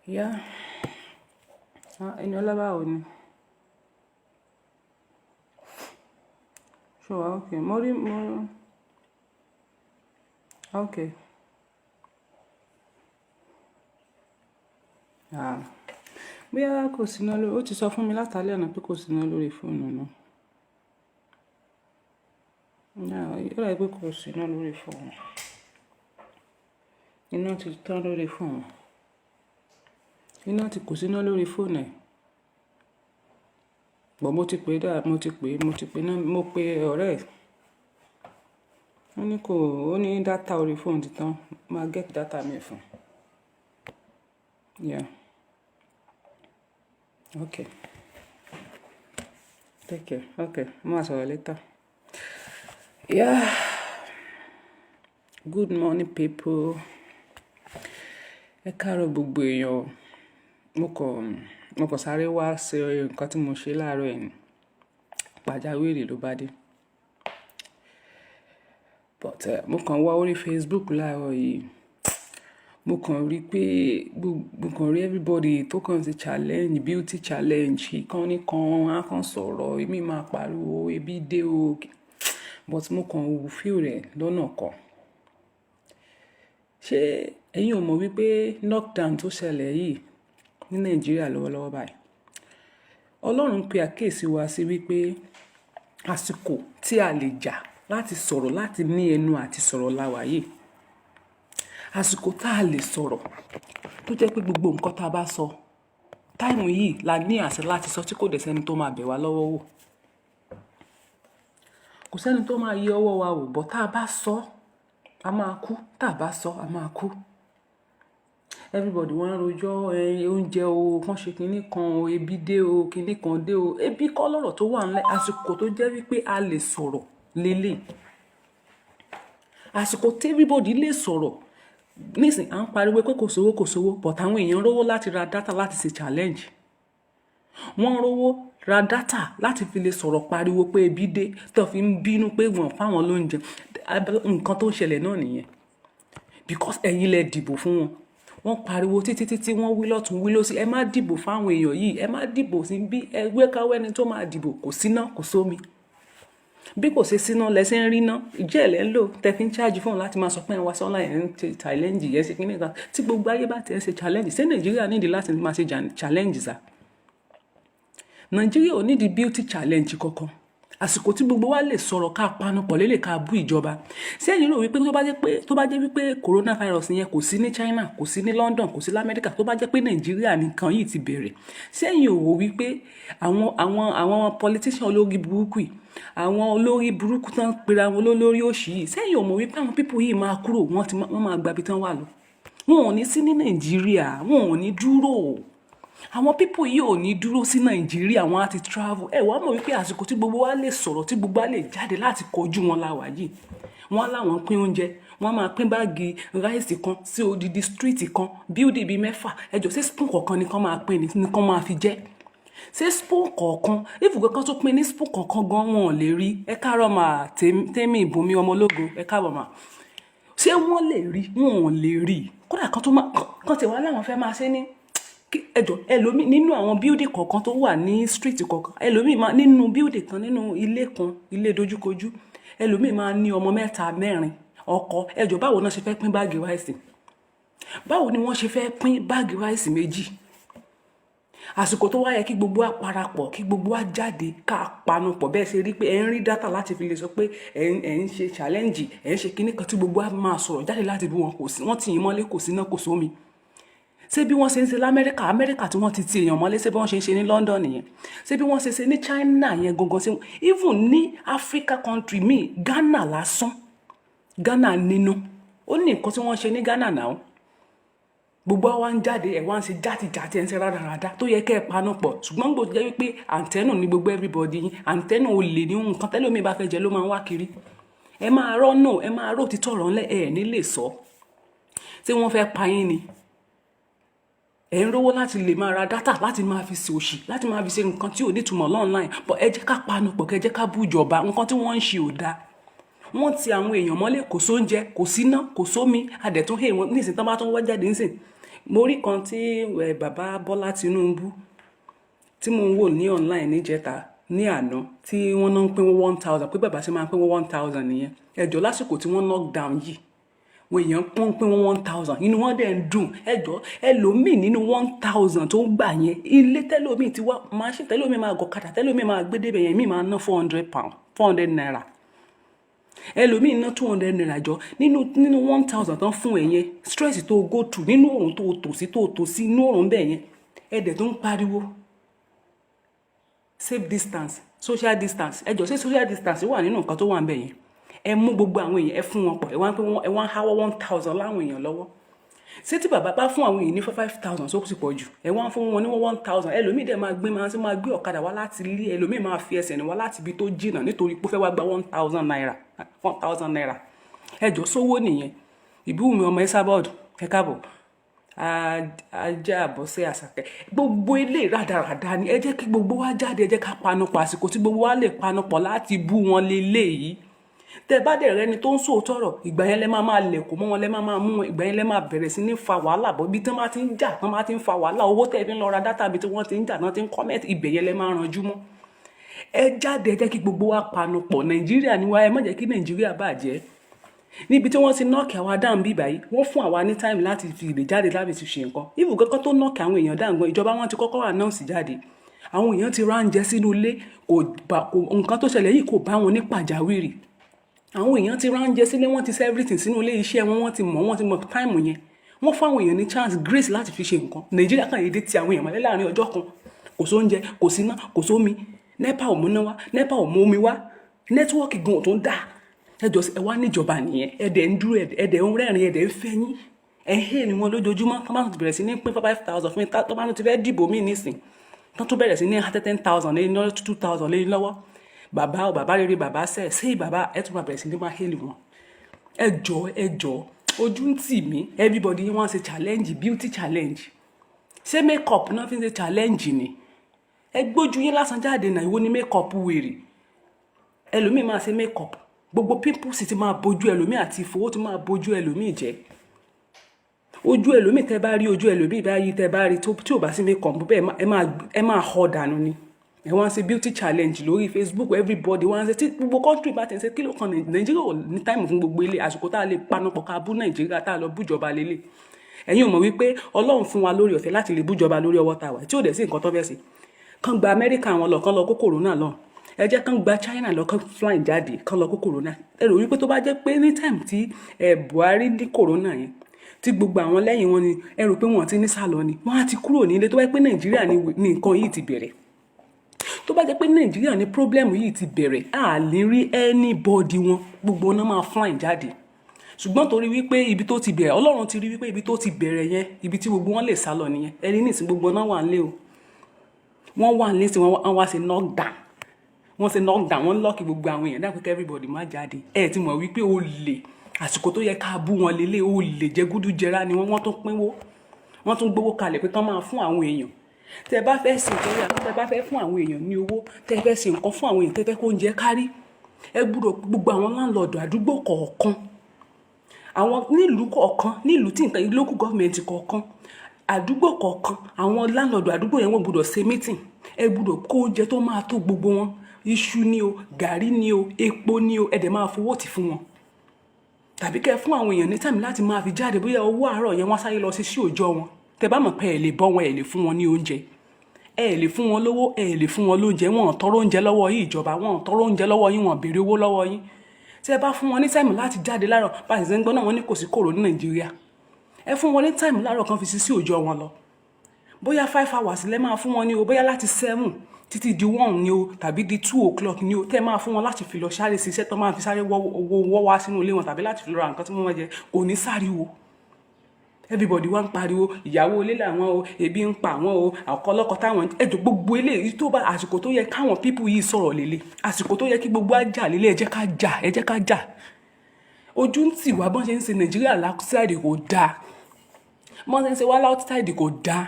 Yeah. Enola báwo ni? Sure, okay. Mo. Okay. Bóyá kò síná lórí, ó ti sọ fún mi látàlẹ́ àná pé kò síná lórí fóònù náà. Ó rà pé kò síná lórí fóònù. Iná ti tán lórí fóònù. Iná ti kò síná lórí fóònù ẹ̀. Bọ̀ mo ti pè náà, mo pe ọ̀rẹ́ ẹ̀. Ó ní data orí fóònù ti tán. Máa get data mi fún. Yeah. Okay. Take care. Okay. Máa sọ̀rọ̀ later. Yeah. Good morning, people. Ẹ káàárọ̀ gbogbo èèyàn. Mo kàn sáré wá ṣe nǹkan tí mo ṣe láàárọ̀ ẹ̀ ni. Pàjáwìrì ló bá dé. But mo kàn wá orí Facebook láàárọ̀ yìí. Mo kàn rí everybody tó kàn ṣe challenge, beauty challenge, ìkan á kàn sọ̀rọ̀, èmi máa pariwo, ebi dé o. But mo kàn feel rẹ̀ lọ́nà kan. Ṣé ẹ̀yin ò mọ̀ wípé lockdown tó ṣẹlẹ̀ yìí ní Nàìjíríà lọ́wọ́lọ́wọ́ báyìí? Ọlọ́run pe àkíyèsí wa sí wípé àsìkò tí a lè jà láti sọ̀rọ̀, láti ní ẹnu àti sọ̀rọ̀ láwa yìí. Àsìkò tá a lè sọ̀rọ̀ tó jẹ́ pé gbogbo nǹkan tá a bá sọ, táìmù yìí la ní àṣẹ láti sọ tí kò dẹ̀ sẹ́ni tó máa bẹ̀ wá lọ́wọ́ wò. Kò sẹ́ni tó máa yẹ ọwọ́ wa wò, bọ̀ tá a bá sọ, a máa kú. Tá a bá sọ, a máa kú. Everybody wọ́n rojọ́ oúnjẹ o, kàn ṣe kinní kan o, ebi dé o, kinní kan dé o. Ebi kọ́ lọ́rọ̀ tó wà nílẹ̀. Àsìkò tó jẹ́ wípé a lè sọ̀rọ̀ lélẹ̀. Àsìkò tí everybody lè sọ̀rọ̀. Nísìn à ń pariwo pé kò sówó, but àwọn èèyàn rówó láti ra data láti ṣe challenge. Wọ́n rówó ra data láti fi lè sọ̀rọ̀ pariwo pé ebi dé, tó fi ń bínú pé wọ́n fáwọn lóúnjẹ. Nǹkan tó ń ṣẹlẹ̀ náà nìyẹn. Because ẹ̀yin lẹ dìbò fún wọn. Wọ́n pariwo títí wọ́n wí lọ́tùn wí lósì. Ẹ má dìbò fáwọn èèyàn yìí. Ẹ má dìbò sí bí ẹgbẹ́ káwọ́ ẹni tó máa dìbò. Kò síná, kò sómi. Bí kò ṣe síná lẹ́sẹ̀ ń rí ná. Ìjẹ́ ẹ̀lẹ́ ń lò tẹ́ fi ń charge fún láti máa sọ pé ẹ wá sọ́nà ẹ̀ ń ṣe challenge yẹn sí kíní kan. Tí gbogbo ayé bá ti ń ṣe challenge, ṣé Nàìjíríà nídìí láti máa ṣe challenge sá? Nàìjíríà ò nídìí beauty challenge kankan. Àsìkò tí gbogbo wa lè sọ̀rọ̀ ká panupọ̀ lélẹ̀ ká bú ìjọba. Ṣé ẹ̀yin rò wípé tó bá jẹ́ wípé coronavirus yẹn kò sí ní China, kò sí ní London, kò sí ní America, tó bá jẹ́ pé Nàìjíríà nìkan yìí ti bẹ̀rẹ̀. Ṣé ẹ̀yin ò wò wípé àwọn politician olórí burúkú yìí, àwọn olórí burúkú tán pera wọn lólórí òṣì yìí, ṣé ẹ̀yin ò mọ̀ wípé àwọn people yìí máa kúrò, wọ́n máa gba ibi tán wà lọ. Wọn ò ní sí ní Nàìjíríà, wọn ò ní dúró. Àwọn people yìí ò ní dúró sí Nàìjíríà, wọ́n á ti travel. Ẹ wá mọ̀ wípé àsìkò tí gbogbo wa lè sọ̀rọ̀, tí gbogbo wa lè jáde láti kojú wọn láwà yìí. Wọ́n láwọn pín oúnjẹ, wọ́n máa pín báàgì ráìsì kan sí odidi street kan, building bíi 4. Ẹjọ́ ṣé spoon kọ̀ọ̀kan ni kán máa pín ni kán máa fi jẹ. Ṣé spoon kọ̀ọ̀kan, ìfùgbọ́ kan tó pín ní spoon kọ̀ọ̀kan gan wọn ò lè rí. Ẹ káàárọ̀ mà Tenny Omoologo, ẹ káàbọ̀ mà. Ṣé wọ́n lè rí? Wọn ò lè rí. Kódà kan ti wá láwọn fẹ́ máa ṣe ní ẹjọ́ ẹlòmí nínú àwọn building kọ̀ọ̀kan tó wà ní street kọ̀ọ̀kan, ẹlòmí máa nínú building kan, nínú ilé dojúkojú, ẹlòmí máa ní ọmọ 3, 4 ọkọ. Ẹjọ́ báwo náà ṣe fẹ́ pín báàgì ráìsì? Báwo ni wọ́n ṣe fẹ́ pín báàgì ráìsì 2? àsìkò tó wá yẹ kí gbogbo wa parapọ̀ kí gbogbo wa jáde ká panupọ̀ bẹ́ẹ̀ ṣe rí pé ẹ̀ ń rí dátà láti fi lè sọ pé ẹ̀ ń ṣe challenge ẹ̀ ń ṣe kinní kan tí gbogbo wa máa sọ̀rọ̀ jáde láti bí wọn kò sí wọ́n ti yìn mọ́lé kò sí náà kò sómi ṣé bí wọ́n ṣe ń ṣe lamẹ́ríkà amẹ́ríkà tí wọ́n ti èèyàn mọ́lé ṣé bí wọ́n ṣe ń ṣe ní London nìyẹn ṣé bí wọ́n ṣe ṣe ní China yẹn gangan ṣe even ní Africa country míì Ghana lásán Ghana nínú ó ní nǹkan tí wọ́n ṣe ní Ghana náà gbogbo wa ń jáde ẹ̀ wá ń ṣe játijàti ẹ̀ ń ṣe rádaràda tó yẹ kẹ́ ẹ̀ paná pọ̀ ṣùgbọ́n gbogbo jẹ́ wípé àǹtẹ́nù ní gbogbo everybody yín àǹtẹ́nù ò lè ní nǹkan tẹ́lómi bá fẹ́ jẹ ló máa ń wá kiri ẹ máa rọ́nà ẹ máa rò títọ̀ ọ̀rọ̀ ńlẹ̀ ẹ̀ ní lè sọ tí wọ́n fẹ́ pa yín ni ẹ̀ ń rówó láti lè máa ra dátà láti máa fi ṣe òṣì láti máa fi ṣe nǹkan tí ò nítumọ̀ online but ẹ jẹ́ ká paná pọ̀ kẹ́ jẹ́ ká bú ìjọba nǹkan tí wọ́n ń ṣe ò dáa wọ́n ti àwọn èèyàn mọ́lé kò sóúnjẹ kò síná kò sómi adẹ̀tún hẹ̀ wọ́n nísìnyí tán bá tún wá jáde nísìnyí mo rí kan tí bàbá Bọ́lá Tinubu tí mo ń wò ní online níjẹta ní àná tí wọ́n náà ń pín 1000 pé bàbá ṣe máa ń pín 1000 nìyẹn ẹjọ́ lásìkò tí wọ́n lockdown yìí wọ́n èèyàn pín 1000 inú wọn dẹ̀ ń dùn ẹjọ́ ẹlòmíì nínú 1000 tó ń gbà yẹn ilé tẹ́lòmíì ti wá máṣín tẹ́lòmíì máa gọ̀kadà tẹ́lòmíì máa gbé débẹ̀ yẹn míì máa ná £400 naira ẹlòmíì ná 200 naira jọ nínú 1000 tán fún ẹ yẹn stress tó go through nínú òrùn tó tò sí inú òrùn bẹ́ẹ̀ yẹn ẹ̀dẹ̀ tó ń pariwo safe distance social distance ẹjọ́ ṣé social distance wà nínú nǹkan tó wà ń bẹ̀ yẹn ẹ mú gbogbo àwọn èèyàn ẹ fún wọn pọ̀ ẹ wá ń háwọ́ 1000 láwọn èèyàn lọ́wọ́ ṣé tí bàbá bá fún àwọn èèyàn ní 5000 sókè sí pọ̀ jù ẹ wá ń fún wọn ní 1000 ẹlòmíì dẹ̀ máa gbé ọ̀kadà wá láti ilé ẹlòmíì máa fi ẹsẹ̀ ní wá láti ibi tó jìnnà nítorí pé ó fẹ́ wá gba 1000 naira ẹjọ́ sówó nìyẹn ìbúwùmí ọmọ Esabod ẹ káàbọ̀ ajá àbọ̀sẹ̀ àṣàkẹ́ gbogbo ilé rádaràda ni ẹ jẹ́ kí gbogbo wa jáde ẹ jẹ́ ká panupọ̀ àsìkò tí gbogbo wa lè panupọ̀ láti bú wọn lélẹ́yìí tẹ bá dẹ̀ rẹni tó ń sòótọ́rọ̀ ìgbà yẹn lẹ máa lẹ̀kọ́ mọ́ wọn lẹ máa mú wọn ìgbà yẹn lẹ máa bẹ̀rẹ̀ sí ní fa wàhálà bọ́ bí tán bá ti ń jà tán bá ti ń fa wàhálà owó tẹ̀ fi ń lọ ra dátà bí tí wọ́n ti ń jà náà ti ń kọ́mẹ́tì ibẹ̀ yẹn lẹ máa ranjú mọ́ ẹ jáde ẹ jẹ́ kí gbogbo wa panupọ̀ Nàìjíríà ni wá ẹ má jẹ́ kí Nàìjíríà bàjẹ́ níbi tí wọ́n ti nọ́ọ̀kì àwa dáhùn bí báyìí wọ́n fún àwa ní táìmù láti fi lè jáde láti fi ṣe nǹkan ibù kankan tó nọ́ọ̀kì àwọn èèyàn dáhùn gan ìjọba wọn ti kọ́kọ́ announce jáde àwọn èèyàn ti ránjẹ sínú ilé nǹkan tó ṣẹlẹ̀ yìí kò bá wọn ní pàjáwìrì àwọn èèyàn ti ránjẹ sílé wọ́n ti ṣe everything sínú ilé iṣẹ́ wọ́n ti mọ̀ táìmù yẹn wọ́n fún àwọn èèyàn ní chance grace láti fi ṣe nǹkan Nàìjíríà kan èdè ti àwọn èèyàn mọ́lẹ́ láàrin ọjọ́ kan kò sóúnjẹ kò síná kò sómi nepa ò múná wá nepa ò mú omi wá nẹ́tíwọ́ọ̀kì gan ò tó ń dà ẹjọ́ ẹ wá níjọba nìyẹn ẹ̀dẹ̀ ń dúró ẹ̀dẹ̀ ń rẹ́rìn ẹ̀dẹ̀ ń fẹ́yìn ẹ̀hẹ́ ni wọn lójoojúmọ́ tó bá ti bẹ̀rẹ̀ sí ní pín 5000 fún mi tó bá ti fẹ́ dìbò míì nísìn tó bẹ̀rẹ̀ sí ní 10,000 lẹ́yìn lọ́wọ́ 2000 lẹ́yìn lọ́wọ́ bàbá rere bàbá ṣe bàbá ẹ̀ tó bá bẹ̀rẹ̀ sí ní máa hélì wọn ẹjọ́ ojú ń tì mí everybody wọ́n ṣe challenge beauty challenge ṣé make up náà fi ń ṣe challenge ni ẹ gbójú yín lásán jáde náà ìwọ ni make up wèrè ẹlòmíì máa ṣe make up gbogbo pimples ti máa bojú ẹlòmíì àti ìfowó ti máa bojú ẹlòmíì jẹ́ ojú ẹlòmíì tẹ́ bá rí ojú ẹlòmíì báyìí tẹ́ bá rí tí ò bá sí make up bẹ́ẹ̀ ẹ máa họ dànù ni ẹ wọ́n ṣe beauty challenge lórí Facebook everybody wọ́n ṣe tí gbogbo country bá ti ń ṣe kí ló kan Nàìjíríà ò ní time fún gbogbo ilé àsìkò tá a lè panupọ̀ ká bú Nàìjíríà tá a lọ bújọba lélẹ̀ ẹ̀yin ò mọ̀ wípé Ọlọ́run fún wa lórí ọ̀fẹ́ láti lè bújọba lórí ọwọ́ tá a wà tí ò dẹ̀ sí nǹkan tó fẹ́ sí kàn gba Amẹ́ríkà wọn lọ kàn lọ kó corona lọ ẹ jẹ́ kàn gba China lọ kàn flying jáde kàn lọ kó corona ẹ rò wípé tó bá jẹ́ pé ní time tí Buhari ní corona yẹn tí gbogbo àwọn lẹ́yìn wọn ni ẹ rò pé wọ́n ti ní sálọ ni wọ́n á ti kúrò nílé tó bá jẹ́ pé Nàìjíríà ní nǹkan yìí ti bẹ̀rẹ̀ tó bá jẹ́ pé Nàìjíríà ní problem yìí ti bẹ̀rẹ̀ a lè rí anybody wọn gbogbo náà máa flying jáde ṣùgbọ́n torí wípé ibi tó ti bẹ̀rẹ̀ Ọlọ́run ti rí wípé ibi tó ti bẹ̀rẹ̀ yẹn ibi tí gbogbo wọn lè sálọ nìyẹn ẹni nísìn gbogbo náà wà nílé o wọ́n wà nílé tí wọ́n wá ṣe knockdown wọ́n lọ́ọ̀kì gbogbo àwọn èèyàn dápẹ́ kí everybody má jáde ẹ ti mọ̀ wípé ó lè àsìkò tó yẹ ká bú wọn lélẹ̀ ó lè jẹ gúdú jẹrá ni wọ́n tún pínwó wọ́n tún gbowó kalẹ̀ pé kán máa fún àwọn èèyàn tẹ bá fẹ́ sìn torí àwọn tẹ bá fẹ́ fún àwọn èèyàn ní owó tẹ fẹ́ sìn nǹkan fún àwọn èèyàn tẹ fẹ́ kó oúnjẹ kárí ẹ gbúdọ̀ gbogbo àwọn láńlọ́ọ̀dù àdúgbò kọ̀ọ̀kan àwọn nílùú kọ̀ọ̀kan nílùú tí nǹkan local government kọ̀ọ̀kan àdúgbò kọ̀ọ̀kan àwọn láńlọ́ọ̀dù àdúgbò yẹn wọ́n gbúdọ̀ ṣe meeting ẹ gbúdọ̀ kó oúnjẹ tó máa tó gbogbo wọn iṣu ni o gàrí ni o epo ni o ẹ̀dẹ̀ máa fowó tì fún wọn tàbí kẹ́ fún àwọn èèyàn ní tàmí láti máa fi jáde bóyá owó àárọ̀ yẹn wọ́n sáré lọ sí òòjọ́ wọn tẹ́ bá mọ̀ pé ẹ lè bọ́ wọn ẹ lè fún wọn ní oúnjẹ ẹ lè fún wọn lówó, ẹ lè fún wọn lóúnjẹ, wọn ò tọrọ oúnjẹ lọ́wọ́ yín ìjọba, wọn ò tọrọ oúnjẹ lọ́wọ́ yín, wọn béèrè owó lọ́wọ́ yín. Tí ẹ bá fún wọn ní táìmù láti jáde láàárọ̀, bá ṣe ń gbọ́ náà wọ́n ní kò sí kòrò ní Nàìjíríà. Ẹ fún wọn ní táìmù láàárọ̀ kan fi sí òòjọ́ wọn lọ. Bóyá 5 hours lẹ máa fún wọn ní o, bóyá láti 7 títí di 1 ni o, tàbí di 2 o'clock ni o, tẹ́ máa fún wọn láti fi lọ sáré ṣiṣẹ́ tó máa fi sáré wọ́ wá sínú ilé wọn, tàbí láti fi lọ ra nǹkan tí wọ́n máa jẹ, kò ní sáriwo. Everybody wá ń pariwo ìyàwó ilé làwọn o, ebi ń pa àwọn o, àkọlọ́kọ táwọn ẹjọ́ gbogbo eléyìí tó bá àsìkò tó yẹ káwọn people yìí sọ̀rọ̀ lélẹ̀, àsìkò tó yẹ kí gbogbo àjà lélẹ̀, ẹ jẹ́ ká jà. Ojú ń tì wá bọ́n ṣe ń ṣe Nàìjíríà outside kò dáa, bọ́n ṣe ń ṣe wá outside kò dáa.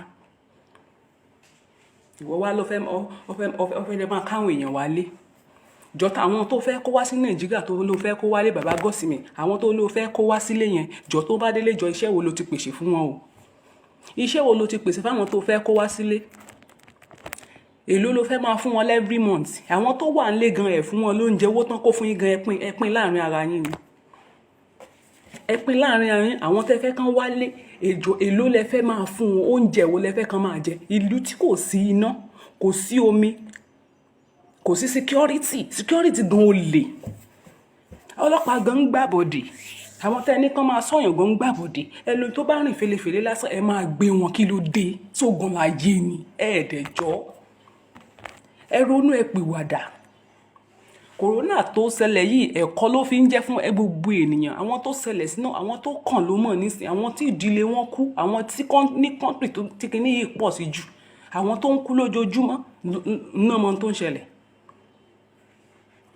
Ìwọ wá ló fẹ́ lè máa káwọn èèyàn wálé. Jọ̀ta àwọn tó fẹ́ kó wá sí Nàìjíríà tó ló fẹ́ kó wálé bàbá Gọ́sìmì, àwọn tó ló fẹ́ kó wá sílé yẹn, jọ tó bá délé jọ iṣẹ́ wo ló ti pèsè fún wọn o? Iṣẹ́ wo ló ti pèsè fáwọn tó fẹ́ kó wá sílé? Èló ló fẹ́ máa fún wọn every month? Àwọn tó wà nílé gan ẹ̀ fún wọn lóúnjẹ, owó tán kó fún yín gan ẹ pín láàrin ara yín ni. Ẹ pín láàrin ara yín, àwọn tẹ́ fẹ́ kán wálé, èló lẹ fẹ́ máa fún wọn, oúnjẹ wo lẹ fẹ́ kán máa jẹ? Ìlú tí kò sí iná, kò sí omi, kò sí security gan olè, ọlọ́pàá gan ń gbàbọ̀dè, àwọn tẹ́ ní kán máa sọ̀yàn gan ń gbàbọ̀dè, ẹlò tó bá rìn fèlèfèlè lásán ẹ máa gbé wọn, kí ló dé? Sógun láyé ni ẹ̀ẹ́dẹ̀jọ́, ẹ ronú ẹ pìwàdà. Kòrónà tó ṣẹlẹ̀ yìí ẹ̀kọ́ ló fi ń jẹ́ fún gbogbo ènìyàn, àwọn tó ṣẹlẹ̀ sínú, àwọn tó kàn ló mọ̀ nísìn, àwọn tí ìdílé wọn kú, àwọn tí ní kọ́ńtì tó ti kí ní yìí pọ̀ sí jù, àwọn tó ń kú lójoojúmọ́ náà mọ tó ń ṣẹlẹ̀.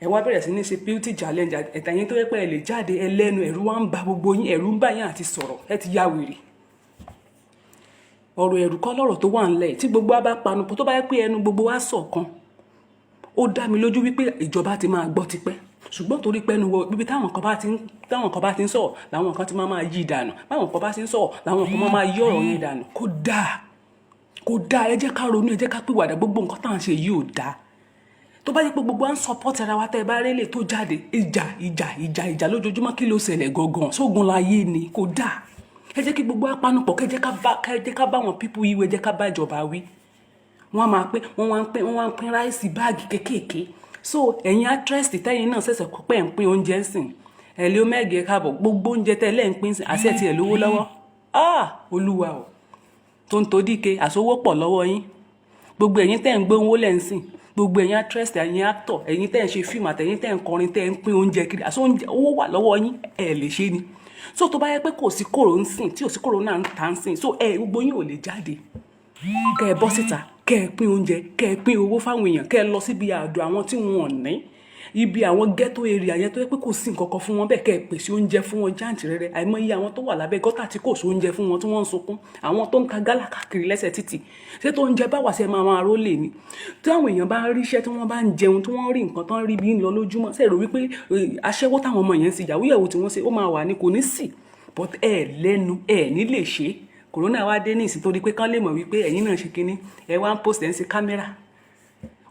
Ẹ wá bẹ̀rẹ̀ sí ní ṣe beauty challenge, ẹ̀tàyín tó yẹ pé ẹ lè jáde ẹlẹ́nu, ẹ̀rù wá ń ba gbogbo yín, ẹ̀rù ń bá yín àti sọ̀rọ̀, ẹ ti ya wèrè. Ọ̀rọ̀ ẹ̀rù kọ́ lọ́rọ̀ tó wà ńlẹ̀, tí gbogbo wa bá panupọ̀, tó bá yẹ pé ẹnu gbogbo wa ṣọ̀kan, ó dá mi lójú wípé ìjọba ti máa gbọ́ tipẹ́. Ṣùgbọ́n torí pé ẹnu wọ bíbí táwọn kan bá ti ń sọ̀rọ̀ làwọn kan ti máa yí dànù, báwọn kan bá ti ń sọ̀rọ̀ làwọn kan máa yí ọ̀rọ̀ yẹn dànù. Kò dáa, ẹ jẹ́ ká ronú, ẹ jẹ́ ká pìwàdà, gbogbo nǹkan tá à ń ṣe yìí ò dáa. Tó bá yẹ pé gbogbo à ń support ara wa, tẹ́ ẹ bá rélé tó jáde ìjà lójoojúmọ́, kí ló ṣẹlẹ̀ gangan? Sógun láyé ni, kò dáa. Ẹ jẹ́ kí gbogbo apanupọ̀, kẹ́ jẹ́ ká bá wọn people yìí wí, ẹ jẹ́ ká bá ìjọba wí. Wọ́n wá ń pín ráìsì báàgì kéékèèké. So ẹ̀yin actress tẹ́yìn náà ṣẹ̀ṣẹ̀ kọ́ pé ń pín oúnjẹ sìn, ẹ̀lẹ́ omẹ́gẹ̀ káàbọ̀, gbogbo oúnjẹ tẹ́lẹ̀ ń pín sìn, àṣẹ tiẹ̀ lówó lọ́wọ́. Olúwa o, tó ń tó díke àsowó pọ̀ lọ́wọ́ yín. Gbogbo ẹ̀yin tẹ́ ń gbé owó lẹ́ ń sìn, gbogbo ẹ̀yin actress, ẹ̀yin actor, ẹ̀yin tẹ́ ń ṣe fíìmù àtẹ̀yin tẹ́ ń kọrin, tẹ́ ń pín oúnjẹ kiri, owó wà lọ́wọ́ yín, ẹ lè ṣe ni. So tó bá yẹ pé kò sí kòrò ń sìn, tí ò sí kòrò náà ń tà ń sìn, so gbogbo yín ò lè jáde. Kẹ́ ẹ bọ́ síta, kẹ́ ẹ pín oúnjẹ, kẹ́ ẹ pín owó fáwọn èèyàn, kẹ́ ẹ lọ síbi àdó àwọn tí wọn ò ní, ibi àwọn ghetto area yẹn tó yẹ pé kò sí nǹkan kan fún wọn, bẹ́ẹ̀ kẹ́ ẹ pèsè oúnjẹ fún wọn jàǹtìrẹrẹ. Àìmọye àwọn tó wà lábẹ́ gọ́tà tí kò sí oúnjẹ fún wọn tí wọ́n ń sunkún, àwọn tó ń ka gálà káàkiri lẹ́sẹ̀ títì, ṣé tó oúnjẹ bá wà sí ẹ máa rólè ni? Tí àwọn èèyàn bá ń rí iṣẹ́, tí wọ́n bá ń jẹun, tí wọ́n rí nǹkan tán rí bí ń lọ lójúmọ́, ṣé ẹ rò wípé aṣẹ́wó táwọn ọmọ yẹn ń ṣe, yàwúyàwó tí wọ́n ṣe ó máa wà ní, kò ní sí, but lẹ́nu ní lè ṣe. Kòrónà wá dé ní ìsìn torí pé kán lè mọ̀ wípé ẹ̀yin náà ṣe kinní, ẹ wá ń post ẹ̀ ń ṣe kámẹ́rà.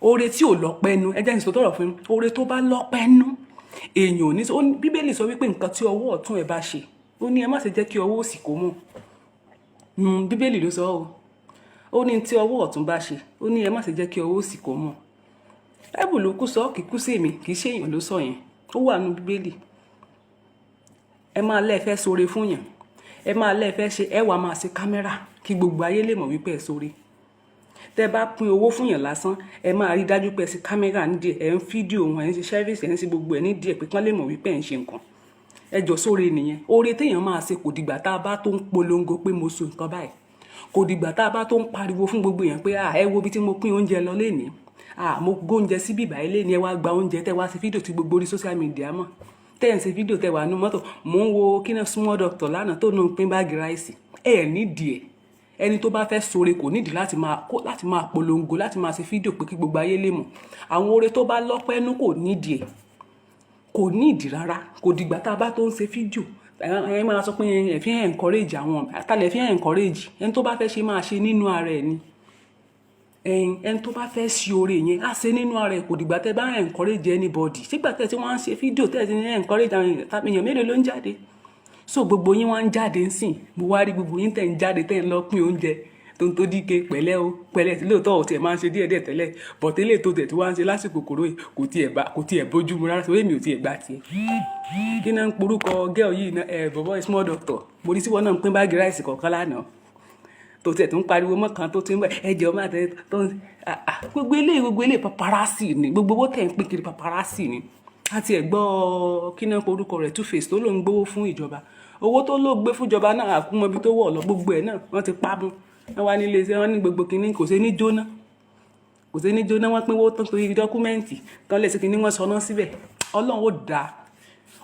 Oore tí ò lọ́pẹ́ nu, ẹ jẹ́ ìṣòro tọ̀rọ̀ fún mi, oore tó bá lọ́pẹ́ nu èèyàn ò ní. Bíbélì sọ wípé nǹkan tí ọwọ́ ọ̀tún ẹ bá ṣe, ó ní ẹ má ṣe jẹ́ kí ọwọ́ òsì kó mọ̀. Bíbélì ló sọ ó ní tí ọwọ́ ọ̀tún bá ṣe, ó ní ẹ má ṣe jẹ́ kí ọwọ́ òsì kó mọ̀. Báíbù ló kú sọ, kì í kú sí èmi, kì í ṣe èèyàn ló sọ yẹn, ó wà nínú Bíbélì. Ẹ máa lẹ́ẹ̀fẹ́ sóore fún yàn, ẹ máa lẹ́ẹ̀fẹ́ ṣe, ẹ wá máa ṣe kámẹ́rà kí gbogbo ayé lè mọ̀ wípé ẹ sóore. Tẹ́ bá pín owó fún yàn lásán, ẹ máa rí dájú pé ẹ ṣe kámẹ́rà nídìí, ẹ ń fídíò wọn, ẹ ń ṣe service, ẹ ń ṣe gbogbo ẹ nídìí, pé kán lè mọ̀ wípé ẹ ń ṣe nǹkan. Ẹ jọ sóore nìyẹn. Oore téèyàn máa ṣe kò dìgbà tá a bá tó ń polongo pé mo so nǹkan báyìí, kò dìgbà tá a bá tó ń pariwo fún gbogbo èèyàn pé ẹ wo bí tí mo pín oúnjẹ lọ lénìí, mo gbóúnjẹ sí bíbá ilé ni, ẹ wá gba oúnjẹ, tẹ́ wá sí fídíò tí gbogbo orí social media mọ̀, tẹ́ ń ṣe fídíò, tẹ́ wà nínú mọ́tò. Mò ń wo kíná small doctor lánàá tó ń pín báàgì ráìsì, nídìí ẹ̀. Ẹni tó bá fẹ́ sóore kò nídìí láti máa polongo, láti máa ṣe fídíò pé kí gbogbo ayé lè mọ̀. Àwọn oore tó bá lọ́pẹ́nú kò nídìí ẹ̀, kò nídìí rárá, kò dìgbà tá a bá tó ń ṣe fídíò. Ẹ máa sọ pé ẹ fi ń encourage àwọn, àtàlẹ́ fi ń encourage. Ẹni tó bá fẹ́ ṣe máa ṣe nínú ara ẹ̀ ni. Ẹni tó bá fẹ́ ṣe oore yẹn á ṣe nínú ara ẹ̀, kò dìgbà tẹ́ bá encourage anybody. Sígbà tẹ́ tí wọ́n ń ṣe fídíò, tẹ́ ti ń encourage àwọn èèyàn mélòó ló ń jáde? So gbogbo yín wá ń jáde ń sìn, mo wá rí gbogbo yín tẹ́ ń jáde, tẹ́ ń lọ pín oúnjẹ. tó ń tó díke pẹ̀lẹ́ o pẹ̀lẹ́ lóòótọ́ ò tiẹ̀ máa ń ṣe díẹ̀díẹ̀ tẹ́lẹ̀ bọ̀tẹ́lẹ̀ tó tẹ̀ tí wọ́n á ń ṣe lásìkò kòró yìí kò tiẹ̀ bójú mu rárá torí èmi ò tiẹ̀ gbà tiẹ̀. kí náà ń porúkọ gẹ́ọ̀ yìí náà bọ̀bọ̀ small doctor mo rí sí wọn náà ń pín báàgì ráìsì kọ̀ọ̀kan lánàá tó tiẹ̀ tó ń pariwo mọ́ kan tó ti ń bẹ̀ ẹ̀jẹ̀ ọmọ àtẹ tó ń gbogbo eléyìí paparazzi ni gbogbo owó tẹ̀ ń pín kiri paparazzi ni àti ẹ̀gbọ́ kí náà porúkọ rẹ̀ Two Face tó ló ń gbówó fún ìjọba owó tó ló gbé fún ìjọba náà àkúmọ̀bí tó wọ̀ lọ gbogbo ẹ̀ náà wọ́n ti pa mú wọ́n wá nílé iṣẹ́ wọn ní gbogbo kínní kò sí ní jóná wọ́n pín owó tán torí dọ́kúmẹ́ǹtì tán lè ṣe kínní wọ́n sọ náà síbẹ̀ ọlọ́run ó dáa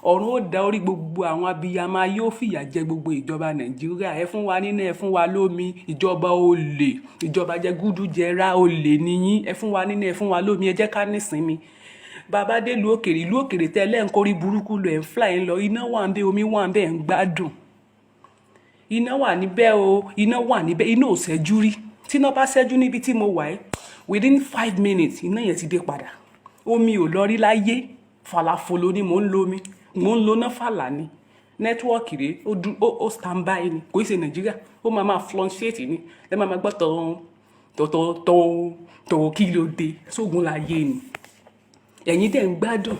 ọ̀run ó da orí gbogbo àwọn abiyamọ yóò fìyà jẹ gbogbo ìjọba nàìjíríà ẹ fún wa nínú ẹ fún wa lómi ìjọba olè ìjọba jẹ gúdú jẹra olè níyín ẹ fún wa nínú ẹ fún wa lómi ẹ jẹ́ ká nísinmi bàbá dé ìlú òkèrè tẹ́lẹ̀ ń kórí burúkú lọ ẹ̀ ń fly ń lọ iná wà ń bẹ omi wà ń bẹ ń gbádùn iná wà níbẹ̀ o iná wà níbẹ̀ iná ò ṣẹ́jú rí tí iná bá ṣẹ́jú níbi tí mo wà ẹ́ within 5 minutes iná yẹn ti dé padà omi ò lọ rí láyé falafolo ni mò ń lo omi mò ń lo ná fàlà ni nẹ́tíwọ́ọ̀kì rèé ó stand by ni kò í ṣe nàìjíríà ó máa fluctuate ni ẹ máa gbọ́ tọ̀ọ̀ kí ló dé sógun láyé ni ẹ̀yin dẹ̀ ń gbádùn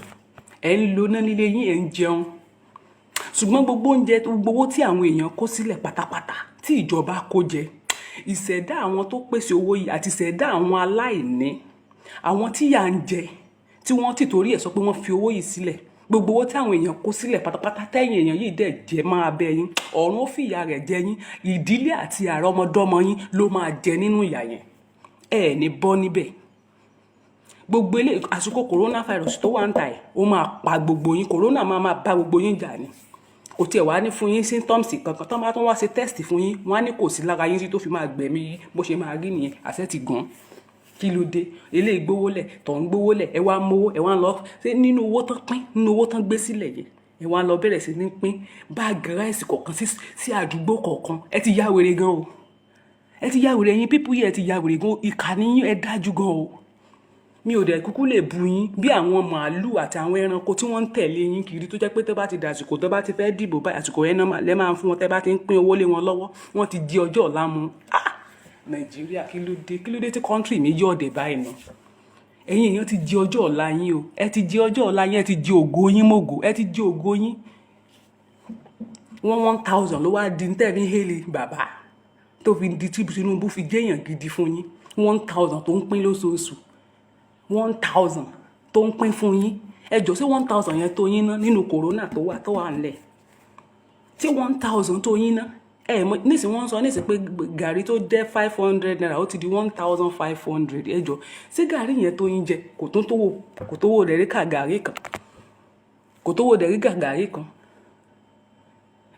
ẹ̀ ń lo ná nílé yín ẹ̀ ń jẹun ṣùgbọ́n gbogbo oúnjẹ gbogbo owó tí àwọn èèyàn kó sílẹ̀ pátápátá tí ìjọba kó jẹ ìṣẹ̀dá àwọn tó pèsè owó yìí àti ìṣẹ̀dá àwọn aláìní àwọn tí yà ń jẹ tí wọ́n ti torí ẹ̀ sọ pé wọ́n fi owó yìí sílẹ̀ gbogbo owó tí àwọn èèyàn kó sílẹ̀ pátápátá tẹ́yìn èèyàn yìí dẹ̀ jẹ́ máa bẹ yín ọ̀run ó fìyà rẹ̀ jẹ yín ìdílé àti àrọ́mọdọ́mọ yín ló máa jẹ nínú ìyà yẹn ẹ̀ ní bọ́ níbẹ̀ gbogbo ilé àsìkò coronavirus tó wà ń ta ẹ̀ ó máa pa gbogbo yín corona máa bá gbogbo yín jà ni kò tiẹ̀ wá ní fún yín symptoms kankan tó bá tún wá ṣe test fún yín wọ́n á ní kò sí lára yín sí tó fi máa gbẹ̀mí yín bó ṣe máa rí nìyẹn àṣẹ ti gùn kí ló dé eléyìí gbówólẹ̀ tó ń gbówólẹ̀ ẹ wá mówó ẹ wá ń lọ ṣe nínú owó tán pín nínú owó tán gbé sílẹ̀ yẹn ẹ wá ń lọ bẹ̀rẹ̀ sí ní pín báàgì ráìsì kọ̀ọ̀kan sí àdúgbò kọ̀ọ̀kan ẹ ti yá wèrè gan o ẹ ti yá wèrè yín pípú yìí ẹ ti yá wèrè gan ìkànnì yín ẹ dájú gan o mi ò dẹ̀ kúkú lè bu yín bí àwọn màálù àti àwọn ẹranko tí wọ́n ń tẹ̀lé yín kiri tó jẹ́ pé tó bá ti dàsìkò tó bá ti fẹ́ dìbò báyìí àsìkò yẹn náà lẹ́ máa ń fún wọn tẹ́ bá ti ń pín owó lé wọn lọ́wọ́ wọ́n ti di ọjọ́ ọ̀la mu nàìjíríà kí ló dé tí kọ́ńtírì mi yọ̀ ọ̀dẹ̀ báyìí náà ẹ̀yin èèyàn ti di ọjọ́ ọ̀la yín o ẹ ti di ọjọ́ ọ̀la yín ẹ ti di ògo yín mògo ẹ ti di ògo yín 1000 ló wá di tẹ́ ní hélì bàbá tó fi di tí Tinubu fi jẹ́yàn gidi fún yín 1000 tó ń pín lóṣooṣù 1000 tó ń pín fún yín ẹjọ́ sí 1000 yẹn tó yín ná nínú corona tó wà ńlẹ̀ tí 1000 tó yín ná nísìn wọ́n sọ nísìn pé gàrí tó jẹ́ 500 naira ó ti di 1500 ẹjọ́ sí gàrí yẹn tó yín jẹ kò tówó dẹ̀ríkà gàrí kan kò tówó dẹ̀ríkà gàrí kan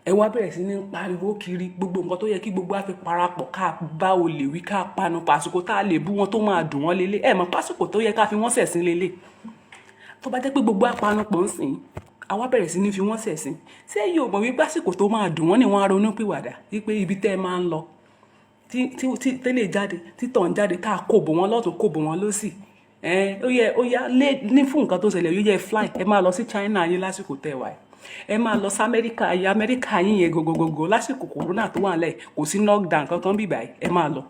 ẹ wá bẹ̀rẹ̀ sí ní pariwo kiri gbogbo nǹkan tó yẹ kí gbogbo á fi parapọ̀ ká bá olè wí ká panu pàṣípò tá a lè bú wọn tó máa dùn wọ́n lélẹ̀ ẹ mọ̀ pàṣípò tó yẹ ká fi wọ́n ṣẹ̀sín lélẹ̀ tó bá jẹ́ pé gbogbo apanupọ̀ ń sìn àwa bẹ̀rẹ̀ sí ní fi wọ́n ṣẹ̀sín ṣé yóò mọ̀ wípé àsìkò tó máa dùn wọ́n ni wọ́n á ronú pìwàdà wípé ibi tẹ́ ẹ máa ń lọ tí tẹ́lẹ̀ jáde títọ̀ ń jáde ká kòbò wọn lọ́tún kòbò wọn lọ́sì ó yá ní fún nǹkan tó ṣẹlẹ̀ yóò yẹ fly ẹ máa lọ sí China yín lásìkò tẹ́ wà ẹ máa lọ sí Amẹ́ríkà yín yẹn gògògògò lásìkò corona tó wà nílẹ̀ kò sí knockdown kankan bíbá ẹ máa lọ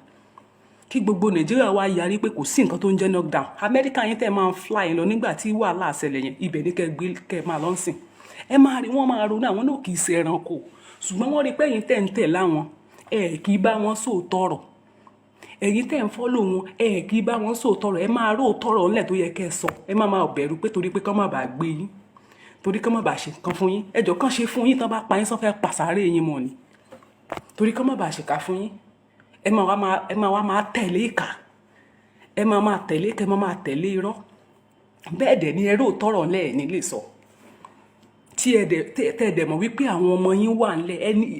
kí gbogbo Nàìjíríà wá yarí pé kò sí nǹkan tó ń jẹ́ knockdown Amẹ́ríkà yín tẹ́ máa ń fly lọ nígbà tí wàhálà ṣẹlẹ̀ yẹn ibẹ̀ ní kẹ́ máa lọ sìn ẹ máa rí wọ́n máa ronú àwọn náà kì í ṣe ẹranko ṣùgbọ́n wọ́n rí pé ẹ̀yin tẹ́ ń tẹ̀ láwọn kì í bá wọn sóòótọ́ ọ̀rọ̀ ẹ̀yin tẹ́ ń fọ́lò wọn kì í bá wọn sóòótọ́ ọ̀rọ̀ ẹ máa róòótọ́ ọ̀rọ̀ ńlẹ̀ tó yẹ kẹ́ ẹ sọ ẹ máa bẹ̀rù pé torí pé kán má bàa gbé yín torí kán má bàa ṣe nǹkan fún yín ẹjọ́ kán ṣe fún yín tán bá pa yín sọ́fẹ́ pàṣáré yín mọ́ ni torí kán má bàa ṣèkà fún yín ẹ máa wá máa tẹ̀lé ìkà ẹ máa tẹ̀lé ìkà ẹ máa tẹ̀lé irọ́ bẹ́ẹ̀ dẹ̀ ni ẹ róòótọ́ ọ̀rọ̀ ńlẹ̀ ní lè sọ tí ẹ dẹ̀ mọ̀ wípé àwọn ọmọ yín wà ńlẹ̀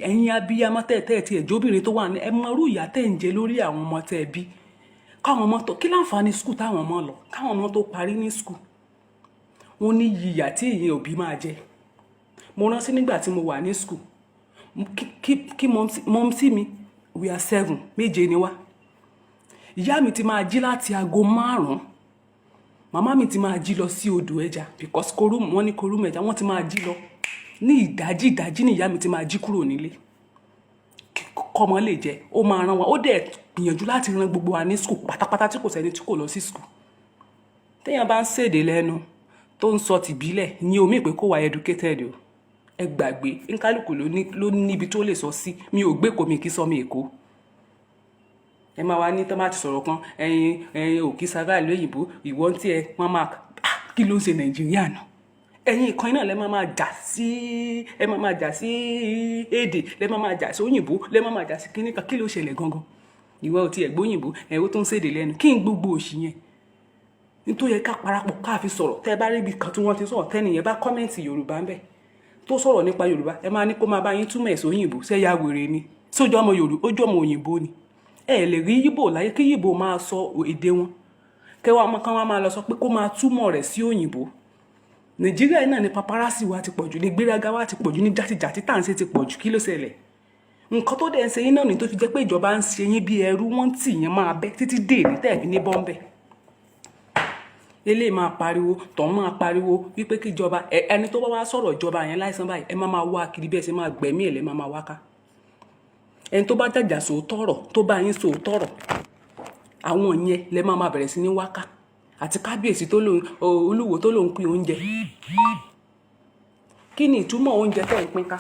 ẹ̀yin abiyamọ tẹ́ ti ẹ̀jọ́bìnrin tó wà ńlẹ̀ ẹ mọ irú ìyà tẹ́ ń jẹ lórí àwọn ọmọ tẹ́ bí káwọn ọmọ tó kí láǹfààní skul táwọn ọmọ lọ káwọn ọmọ tó parí ní skul wọn ní ìyà tí ìyẹn òbí máa jẹ mo rántí nígbà tí mo wà ní skul kí mọ́mísí mi we are 7 méje ni wá ìyá mi ti máa jí láti aago 5 màmá mi ti máa jí lọ sí odò ẹja because wọ́n ní korum ẹja wọ́n ti máa jí lọ ní ìdájí ní ìyá mi ti máa jí kúrò nílé kọ́mọ lè jẹ ó máa rán wọn ó dẹ̀ gbìyànjú láti ran gbogbo wa ní school pátápátá tí kò sẹ́ni tí kò lọ sí school. Téèyàn bá ń ṣèdè lẹ́nu tó ń sọ tìbílẹ̀ ní omi pé kó wà educated o, ẹ gbàgbé nkálùkù ló níbi tó lè sọ sí. Mi ò gbé kò mi kí sọ mi Èkó. Ẹ máa wá ní tó máa ti sọ̀rọ̀ kan ẹ̀yin òkè sábà lóyìnbó ìwọ́n tí ẹ wọ́n máa kí ló ń ṣe Nàìjíríà náà. Ẹ̀yin ìkan náà lẹ máa jà sí èdè, lẹ máa jà sí òyìnbó, lẹ máa jà sí kíní kan. Kí ló ṣẹlẹ̀ gangan? Ìwọ ò tiẹ̀ gbóyìnbó ó tó ń ṣèdè lẹ́nu. Kí n gbogbo òṣì yẹn nítorí yẹ ká parapọ̀ ká fi sọ̀rọ̀. Tẹ́ bá rí ibi kan tí wọ́n ti sọ̀rọ̀ tẹ́ni yẹn bá kọ́mẹ̀ntì Yorùbá ń bẹ̀ tó sọ̀rọ̀ nípa Yorùbá, ẹ máa ní kó máa bá yín túmọ̀ ẹ̀ sí òyìnbó. Ṣé ya wèrè ni? Sójú ọmọ Yorùbá ojú ọmọ òyìnbó ni. Ẹ lè rí Yíbò láyé kí Yíbò máa sọ èdè wọn kẹwàá ọmọ kan wá máa lọ sọ pé kó máa túmọ̀ rẹ̀ sí òyìnbó. Nàìjíríà náà ni paparazzi wa ti pọ̀jù, ní gbéraga wa ti pọ̀jù, ní játijàti tá à ń ṣe ti pọ̀jù. Kí ló ṣẹlẹ̀? Nǹkan tó dẹ̀ ń ṣe yín náà ni tó fi jẹ́ pé ìjọba ń ṣe yín bí ẹrú, wọ́n tì yín máa bẹ́ títí dé ní tẹ̀bí ní bọ́m̀bẹ̀. Eléyìí máa pariwo, tọ̀hún máa pariwo wípé kí ìjọba ẹni tó bá wá sọ̀rọ̀ ìjọba yẹn láìsàn báyìí ẹ máa wá kiri bí ẹ ṣe máa gbẹ̀mí ẹ̀ lẹ́ máa wá ká. Ẹni tó bá jàjà sòótọ́rọ̀ tó bá yín sòótọ́rọ̀ àwọn yẹn lẹ́ máa bẹ̀rẹ̀ sí ní wáká. Àti kábíyèsí tó lòun olúwo tó lòun pín oúnjẹ. Kí ni ìtumọ̀ oúnjẹ tẹ́ ń pín ká?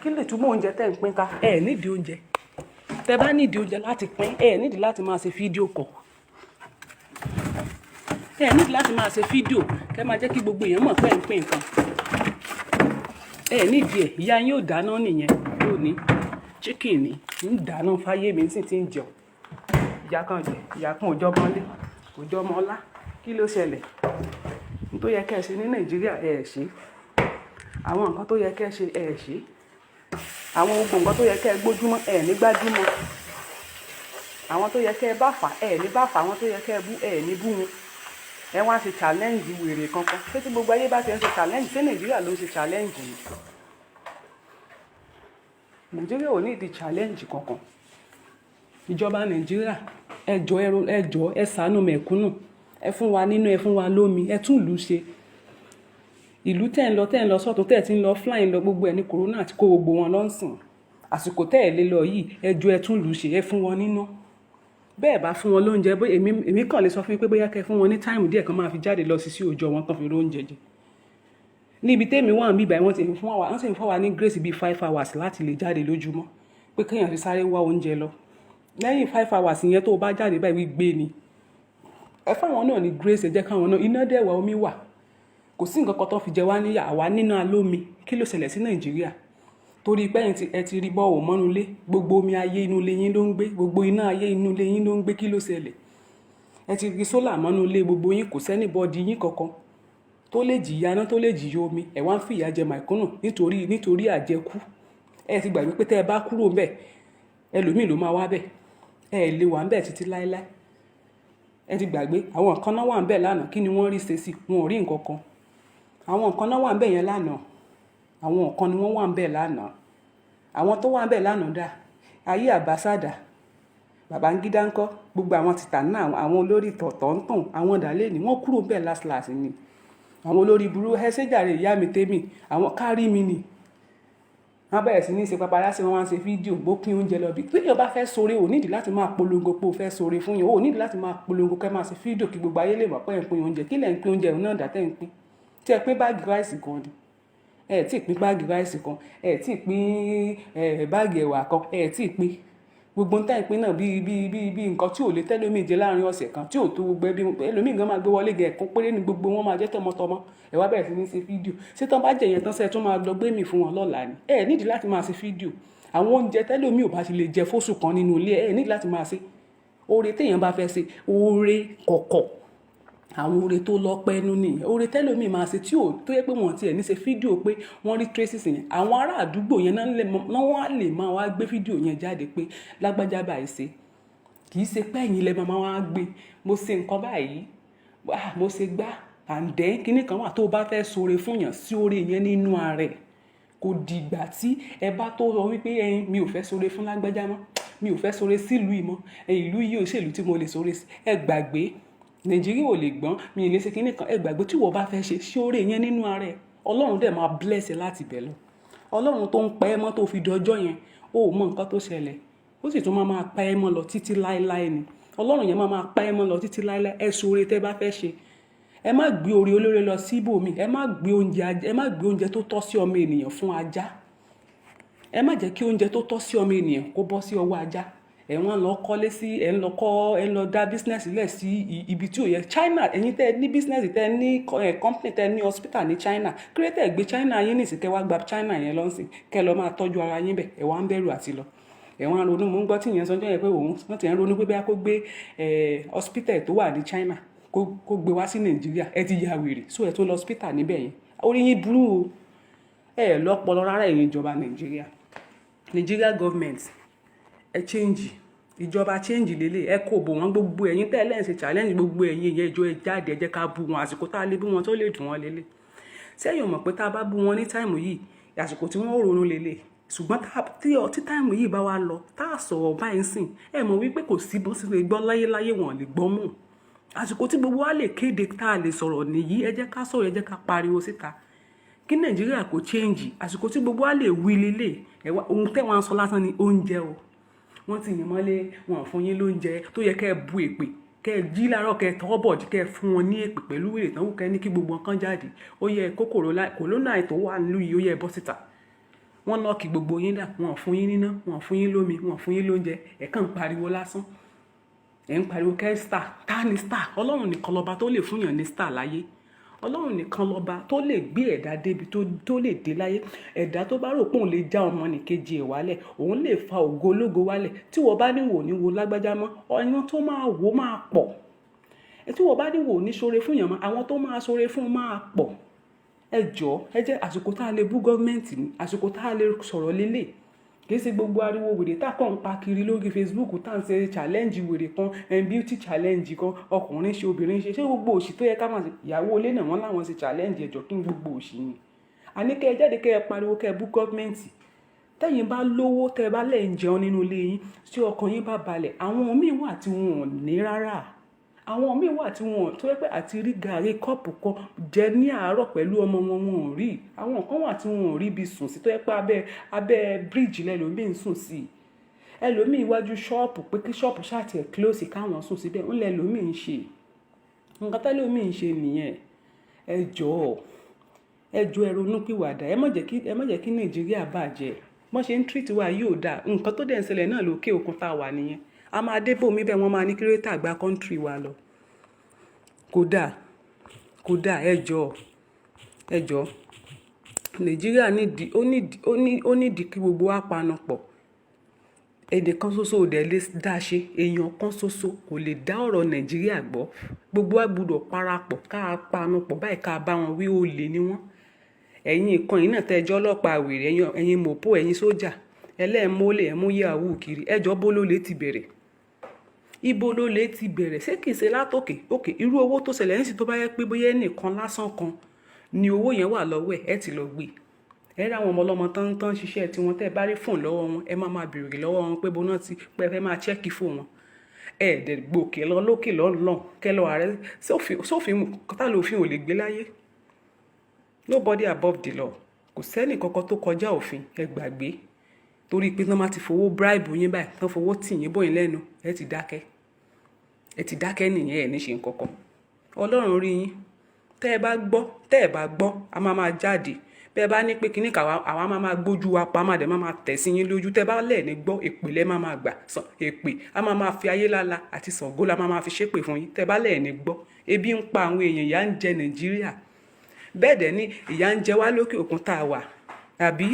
Kí ni ìtumọ̀ oúnjẹ tẹ́ ń pín ká? Ẹ nídìí oúnjẹ. Tẹ́ bá nídìí oúnjẹ láti pín, ẹ nídìí láti máa ṣe fídíò kọ̀. Ẹ nídìí láti máa ṣe fídíò kẹ́ máa jẹ́ kí gbogbo èèyàn mọ̀ pé ẹ ń pín nǹkan. Ẹ nídìí ẹ̀, ìyá yín ò dáná nìyẹn lónìí. Chicken ni ń dáná fáyé mi sì ti ń jẹun. Ìyá kan jẹ, ìyá kan òjọ́ mọ́lé, òjọ́ mọ́lá. Kí ló ṣẹlẹ̀? N tó yẹ kẹ́ ẹ ṣe ní Nàìjíríà ẹ ṣe. Àwọn nǹkan tó yẹ kẹ́ ẹ ṣe ẹ ṣe. Àwọn gbogbo nǹkan tó yẹ kẹ́ ẹ gbójúmọ́ ẹ ní gbájúmọ́. Àwọn tó yẹ kẹ́ ẹ bá fà ẹ ní bá fà. Àwọn tó yẹ kẹ́ ẹ bú ẹ ní bú wọn. Ẹ wá ṣe challenge wèrè kankan. Ṣé tí gbogbo ayé bá ti ń ṣe challenge ṣé Nàìjíríà ló ń ṣe challenge ni? Nàìjíríà ò ní ìdí challenge kankan. Ìjọba Nàìjíríà ẹ jọ̀ọ́ ẹ ṣàánú mẹ̀kúnnù. Ẹ fún wa nínú, ẹ fún wa lómi, ẹ tún ìlú ṣe. Ìlú tẹ́ ń lọ sọ́tún tẹ́ ti ń lọ flying lọ gbogbo ẹ̀ ní corona àti kó gbogbo wọn lọ́nsìn. Àsìkò tẹ́ ẹ̀ lé lọ yìí ẹ jọ̀ọ́ ẹ tún ìlú ṣe, ẹ fún wọn níná. Bẹ́ẹ̀ bá fún wọn lóúnjẹ bó èmi kàn lè sọ fún yín pé bóyá kẹ́ fún wọn ní time díẹ̀ kan máa fi jáde lọ sí òòjọ́ wọn kan fi róúnjẹ jẹ. Níbi tèmi wà níbí báyìí wọ́n ti fún wa ní grace bíi 5 hours láti lè jáde lójúmọ́ pé kéèyàn fi sáré wá oúnjẹ lọ. Lẹ́yìn 5 hours yẹn tó bá jáde báyìí gbé ni. Ẹ fáwọn náà ní grace ẹ jẹ́ káwọn náà iná dẹ̀ wà omi wà. Kò sí nǹkan kan tó fi jẹ wá níyà àwa nínú alómi. Kí ló ṣẹlẹ̀ sí Nàìjíríà? Torí pé ẹ ti rí bọ́ọ̀ mọ́nú ilé, gbogbo omi ayé inú ilé yín ló ń gbé, gbogbo iná ayé inú ilé yín ló ń gbé. Kí ló ṣẹlẹ̀? Ẹ ti rí sólà mọ́nú ilé gbogbo yín, kò sẹ́ni bọ́ọ̀dì yín kankan tó lè jìyà iná tó lè jìyà omi. Ẹ wá ń fìyà jẹ mẹ̀kúnnù nítorí àjẹkù. Ẹ ti gbàgbé pé tẹ́ ẹ bá kúrò ńbẹ̀ ẹlòmíì ló máa wá bẹ̀. Ẹ lè wà ńbẹ̀ títí láéláé. Ẹ ti gbàgbé àwọn kan náà wà ńbẹ̀ lánàá kí ni wọ́n rí ṣe sí? Wọn ò rí nǹkan kan. Àwọn kan náà wà ńbẹ̀ yẹn lánàá. Àwọn kan ni wọ́n wà ńbẹ̀ lánàá. Àwọn tó wà ńbẹ̀ lánàá dà. Ayé Àbásádà, Babangida ńkọ́, gbogbo àwọn tìtà náà, àwọn olórí tọ̀tọ̀ntàn, àwọn dàlẹ́ ni wọ́n kúrò ńbẹ̀ last ni. Àwọn olórí burú ẹ ṣe jàre ìyá mi tèmi, àwọn kárí mi ni. Wọ́n bẹ̀rẹ̀ sí ní ṣe paparazzi, wọ́n wá ń ṣe fídíò bó pín oúnjẹ lọ bí. Tí èèyàn bá fẹ́ sọ̀rẹ́ ò nídìí láti máa polongo pé o fẹ́ sọ̀rẹ́ fún yín. O nídìí láti máa polongo kẹ́ máa ṣe fídíò kí gbogbo ayé lè mọ̀ pé ẹ̀ ń pín oúnjẹ. Kí lẹ̀ ń pín oúnjẹ náà dà tẹ́ ń pín? Tí ẹ pín báàgì ráìsì kan ni. Ẹ tí ì pín báàgì ráìsì kan. Ẹ tí ì pín báàgì ẹ̀wà kan. Ẹ tí ì pín. Gbogbo ń tẹ́ ń pín náà bí nǹkan tí ò lè tẹ́lómi jẹ láàrin ọ̀sẹ̀ kan tí ò tó gbogbo ẹbí ẹlòmíì gan máa gbé wọlé gẹ̀ ẹ̀kan péré ni gbogbo wọn máa jẹ́ tọmọtọmọ. Ẹ wá bẹ̀rẹ̀ sí ní ṣe fídíò. Ṣé tán bá jẹ yẹn tán ṣe tún máa lọ gbé mi fún wọn lọ́la ni? Ẹ nídìí láti máa ṣe fídíò. Àwọn oúnjẹ tẹ́lómi ò bá ti lè jẹ fóṣù kan nínú ilé ẹ nídìí láti máa ṣe. Oore téèyàn bá fẹ́ ṣe, oore kọ̀kọ̀. Àwọn oore tó lọ́pẹ́ inú nìyẹn. Oore tẹ́lómi máa ṣe tó yẹ pé wọ́n ti ẹ̀ ní ṣe fídíò pé wọ́n rí traces yẹn. Àwọn ará àdúgbò yẹn náà wọ́n á lè máa wá gbé fídíò yẹn jáde pé lágbájá báyìí ṣe. Kì í ṣe pé ẹ̀yin lẹ máa wá gbé. Mo ṣe nǹkan báyìí. Mo ṣe gbá. Àǹdẹ́ kíní kan wà tó bá fẹ́ sọ̀rẹ́ fún yàn sí oore yẹn nínú ara ẹ̀. Kò dìgbà tí ẹ bá tó sọ wípé mi ò fẹ́ sọ̀rẹ́ fún lágbájá mọ́. Mi ò fẹ́ sọ̀rẹ́ sílùú ìmọ̀. Ìlú yìí ò ṣèlú tí mo lè sọ̀rẹ́ sí. Ẹ gbàgbé. Nàìjíríà ò lè gbọ́n. Mi ò lè ṣe kíní kan. Ẹ gbàgbé tí wọ́n bá fẹ́ ṣe sí oore yẹn nínú ara ẹ̀. Ọlọ́run dẹ̀ máa bless ẹ láti bẹ̀ lọ. Ọlọ́run tó ń pẹ́ mọ́ tó fi dọjọ́ yẹn. Ó mọ nǹkan tó ṣẹlẹ̀. ó sì tún máa pa ẹ́ mọ́ lọ títí láéláé ni. Ọlọ́run yẹn máa pa ẹ́ mọ́ lọ títí láéláé. Ẹ ṣoore tẹ́ bá fẹ́ ṣe. Ẹ má gbé orí olóore lọ sí ibòmí. Ẹ má gbé oúnjẹ tó tọ́ sí ọmọ ènìyàn fún ajá. Ẹ má jẹ́ kí oúnjẹ tó tọ́ sí ọmọ ènìyàn kó bọ́ sí ọwọ́ ajá. Ẹ wọ́n lọ kọ́lé sí, ẹ ń lọ dá business lẹ̀ sí ibi tí ò yẹ. China, ẹ̀yin tẹ́ ní business, tẹ́ ní company, tẹ́ ní hospital ní China. Creator gbé China yín nìsín, kẹ́ wá gba China yẹn lọ́sìn. Kẹ́ lọ máa tọ́jú ara yín bẹ̀. Ẹ wá ń bẹ̀rù àti lọ. Ẹ wá ń ronú, mo ń gbọ́ tí ìyẹn sọ jẹ́ pé wọ́n ti ń ronú pé bóyá kó gbé hospital tó wà ní China kó gbé wá sí Nàìjíríà. Ẹ ti ya wèrè. So ẹ tó lọ hospital níbẹ̀ yẹn. Orí yín burú o. Ẹ lọ́pọlọ rárá ẹ̀yin ìjọba Nàìjíríà. Nigeria government, ẹ change. Ìjọba change lélẹ̀. Ẹ kò bò wọ́n gbogbo ẹ̀yin tẹ́lẹ̀ ń ṣe challenge gbogbo ẹ̀yin ìyẹn ìjọ ẹ jáde ẹ jẹ́ ká bú wọn. Àsìkò tá a lè bú wọn tó lè dùn wọn lélẹ̀. Sẹ́yìn mọ̀ pé tá a bá bú wọn ní táìmù yìí, àsìkò tí wọ́n ronú lélẹ̀. Ṣùgbọ́n tí táìmù yìí bá wá lọ, tá a sọ̀rọ̀ báyìí sìn, ẹ mọ̀ wípé kò sí bó sì lè gbọ́ láyé wọn lè gbọ́ mọ́. Àsìkò tí gbogbo wa lè kéde tá a lè sọ̀rọ̀ nìyí, ẹ jẹ́ ká sọ̀rọ̀, ẹ jẹ́ ká pariwo síta. Kí Nàìjíríà kò change. Àsìkò tí gbogbo wa lè wí lélẹ̀. Ohun tẹ́wọ̀n sọ lásán ni oúnjẹ o. Wọ́n ti yìn mọ́lé, wọn fún yín lóúnjẹ tó yẹ kẹ́ bu èpè, kẹ́ jí láàárọ̀, kẹ́ tọwọ́ bọ̀dí, kẹ́ fún wọn ní èpè pẹ̀lú wèrè tán wù, kẹ́ ní kí gbogbo nǹkan jáde. Ó yẹ kó kòrónà tó wà nílùú yìí ó yẹ bọ́ síta. Wọ́n lọ́ọ̀kì gbogbo yín dà, wọn fún yín níná, wọn fún yín lómi, wọn fún yín lóúnjẹ. Ẹ kàn pariwo lásán. Ẹ ń pariwo kẹ́ star. Ta ni star? Ọlọ́run nìkan lọ́ba tó lè fún yàn ní star láyé. Ọlọ́run nìkan lọ́ba tó lè gbé ẹ̀dá débi tó lè dé láyé. Ẹ̀dá tó bá rò pé òun lè já ọmọ nìkejì ẹ̀ wálẹ̀, òun lè fa ògo ológo wálẹ̀. Tí wọ́n bá ní wò ní wo lágbájá mọ́, ọyàn tó máa wò máa pọ̀. Tí wọ́n bá ní wò ní ṣoore fún yàn mọ́, àwọn tó máa ṣoore fún máa pọ̀. Ẹ jọ̀ọ́, ẹ jẹ́ àsìkò tá a lè bú gọ́ọ̀mẹ̀ntì ni, àsìkò tá a lè sọ̀rọ̀ lélẹ̀. Kì í ṣe gbogbo ariwo wèrè tá kàn ń pa kiri lórí Facebook tá ń ṣe challenge wèrè kan, beauty challenge kan, ọkùnrin ṣe obìnrin ṣe gbogbo òṣì tó yẹ ká máa ṣe. Ìyàwó ilé náà wọ́n láwọn ṣe challenge ẹjọ́ kí n gbogbo òṣì ni. Àní kẹ́ ẹ jáde kẹ́ ẹ pariwo kẹ́ ẹ bú gọ́ọ̀mẹ̀ntì. Tẹ́yin bá lówó tẹ́ bá lẹ̀ ń jẹun nínú ilé yín, tí ọkàn yín bá balẹ̀, àwọn míì wà tí wọn ò ní rárá. Àwọn míì wà tí wọn tó yẹ pé àti rí gàrí kọ́ọ̀pù kan jẹ ní àárọ̀ pẹ̀lú ọmọ wọn ò rí. Àwọn kan wà tí wọn ò rí bí sùn sí tó yẹ pé abẹ́ bíríìjì lẹ́lòmíì ń sùn sí. Ẹlòmíì iwájú ṣọ́ọ̀pù pé kí ṣọ́ọ̀pù ṣáàtì ẹ̀ close káwọn sùn síbẹ̀ ń lẹ́lòmíì ń ṣe. Nǹkan tẹ́lòmíì ń ṣe nìyẹn. Ẹ jọ̀ọ́ ẹ ronú pìwàdà. Ẹ má jẹ́ kí Nàìjíríà bàjẹ́. Wọ́n ṣe ń treat wa yóò dáa. Nǹkan tó dẹ̀ ń ṣẹlẹ̀ náà lókè òkun tá a wà nìyẹn. A máa dé bòmí bẹ́ẹ̀ wọ́n máa ní creator gba country wa lọ. Kódà ẹ jọ̀ọ́ Nàìjíríà ó nídìí kí gbogbo wa panu pọ̀. Èdè kan ṣoṣo ò dẹ̀ lè dá ṣe. Èèyàn kan ṣoṣo kò lè dá ọ̀rọ̀ Nàìjíríà gbọ́. Gbogbo wa gbọ́dọ̀ parapọ̀ ká panu pọ̀ báyìí ká bá wọn wí olè ni wọ́n. Ẹ̀yin ìkan yìí náà tẹ́jọ́ ọlọ́pàá wèrè, ẹ̀yin mọ̀pó, ẹ̀yin sójà, ẹlẹ́mọ́lẹ̀ ẹ̀mú yahoo kiri. Ẹjọ́ bó ló lè ti bẹ̀rẹ̀. Ibo ló lè ti bẹ̀rẹ̀. Ṣé kìí ṣe látòkè? Òkè irú owó tó ṣẹlẹ̀ nísìnyí tó bá yẹ pé bóyá ẹnìkan lásán kan ni owó yẹn wà lọ́wọ́ ẹ̀ ti lọ gbé. Ẹ rí àwọn ọmọ ọlọ́mọ tán ṣiṣẹ́ tí wọ́n tẹ́ bá rí fóònù lọ́wọ́ wọn, ẹ máa béèrè lọ́wọ́ wọn pé bó náà ti pẹ́ fẹ́ máa chẹ́kì fóònù wọn. Dẹ̀ gbòkè lọ lókè lọ́nà kẹlọ ààrẹ sófin kọ́tà lófin ò lè gbé láyé. Nobody above the law. Kò sẹ́nì kankan tó kọjá òfin. Ẹ gbàgbé. Torí pé tán máa ti fowó bribe yín báyìí, tán fowó tì yín bọ̀ yín lẹ́nu, ẹ ti dákẹ́ nìyẹn ẹ̀ ní ṣe nǹkan kan. Ọlọ́run rí yín. Tẹ́ ẹ bá gbọ́, a máa jáde. Bẹ́ẹ̀ bá ní pé kíní àwa máa gbójú wa pa, máa dẹ̀ máa tẹ̀ sí yín lójú. Tẹ́ bá lẹ̀ ní gbọ́, èpè lẹ́ máa gbà. Èpè a máa fi ayé lála àti Ṣàngó la máa fi ṣépè fún yín. Tẹ́ bá lẹ̀ ní gbọ́. Ebi ń pa àwọn èèyàn, ìyà ń jẹ Nàìjíríà. Bẹ́ẹ̀ dẹ̀ ni ìyà ń jẹ wá lókè òkun tá a wà. Àbí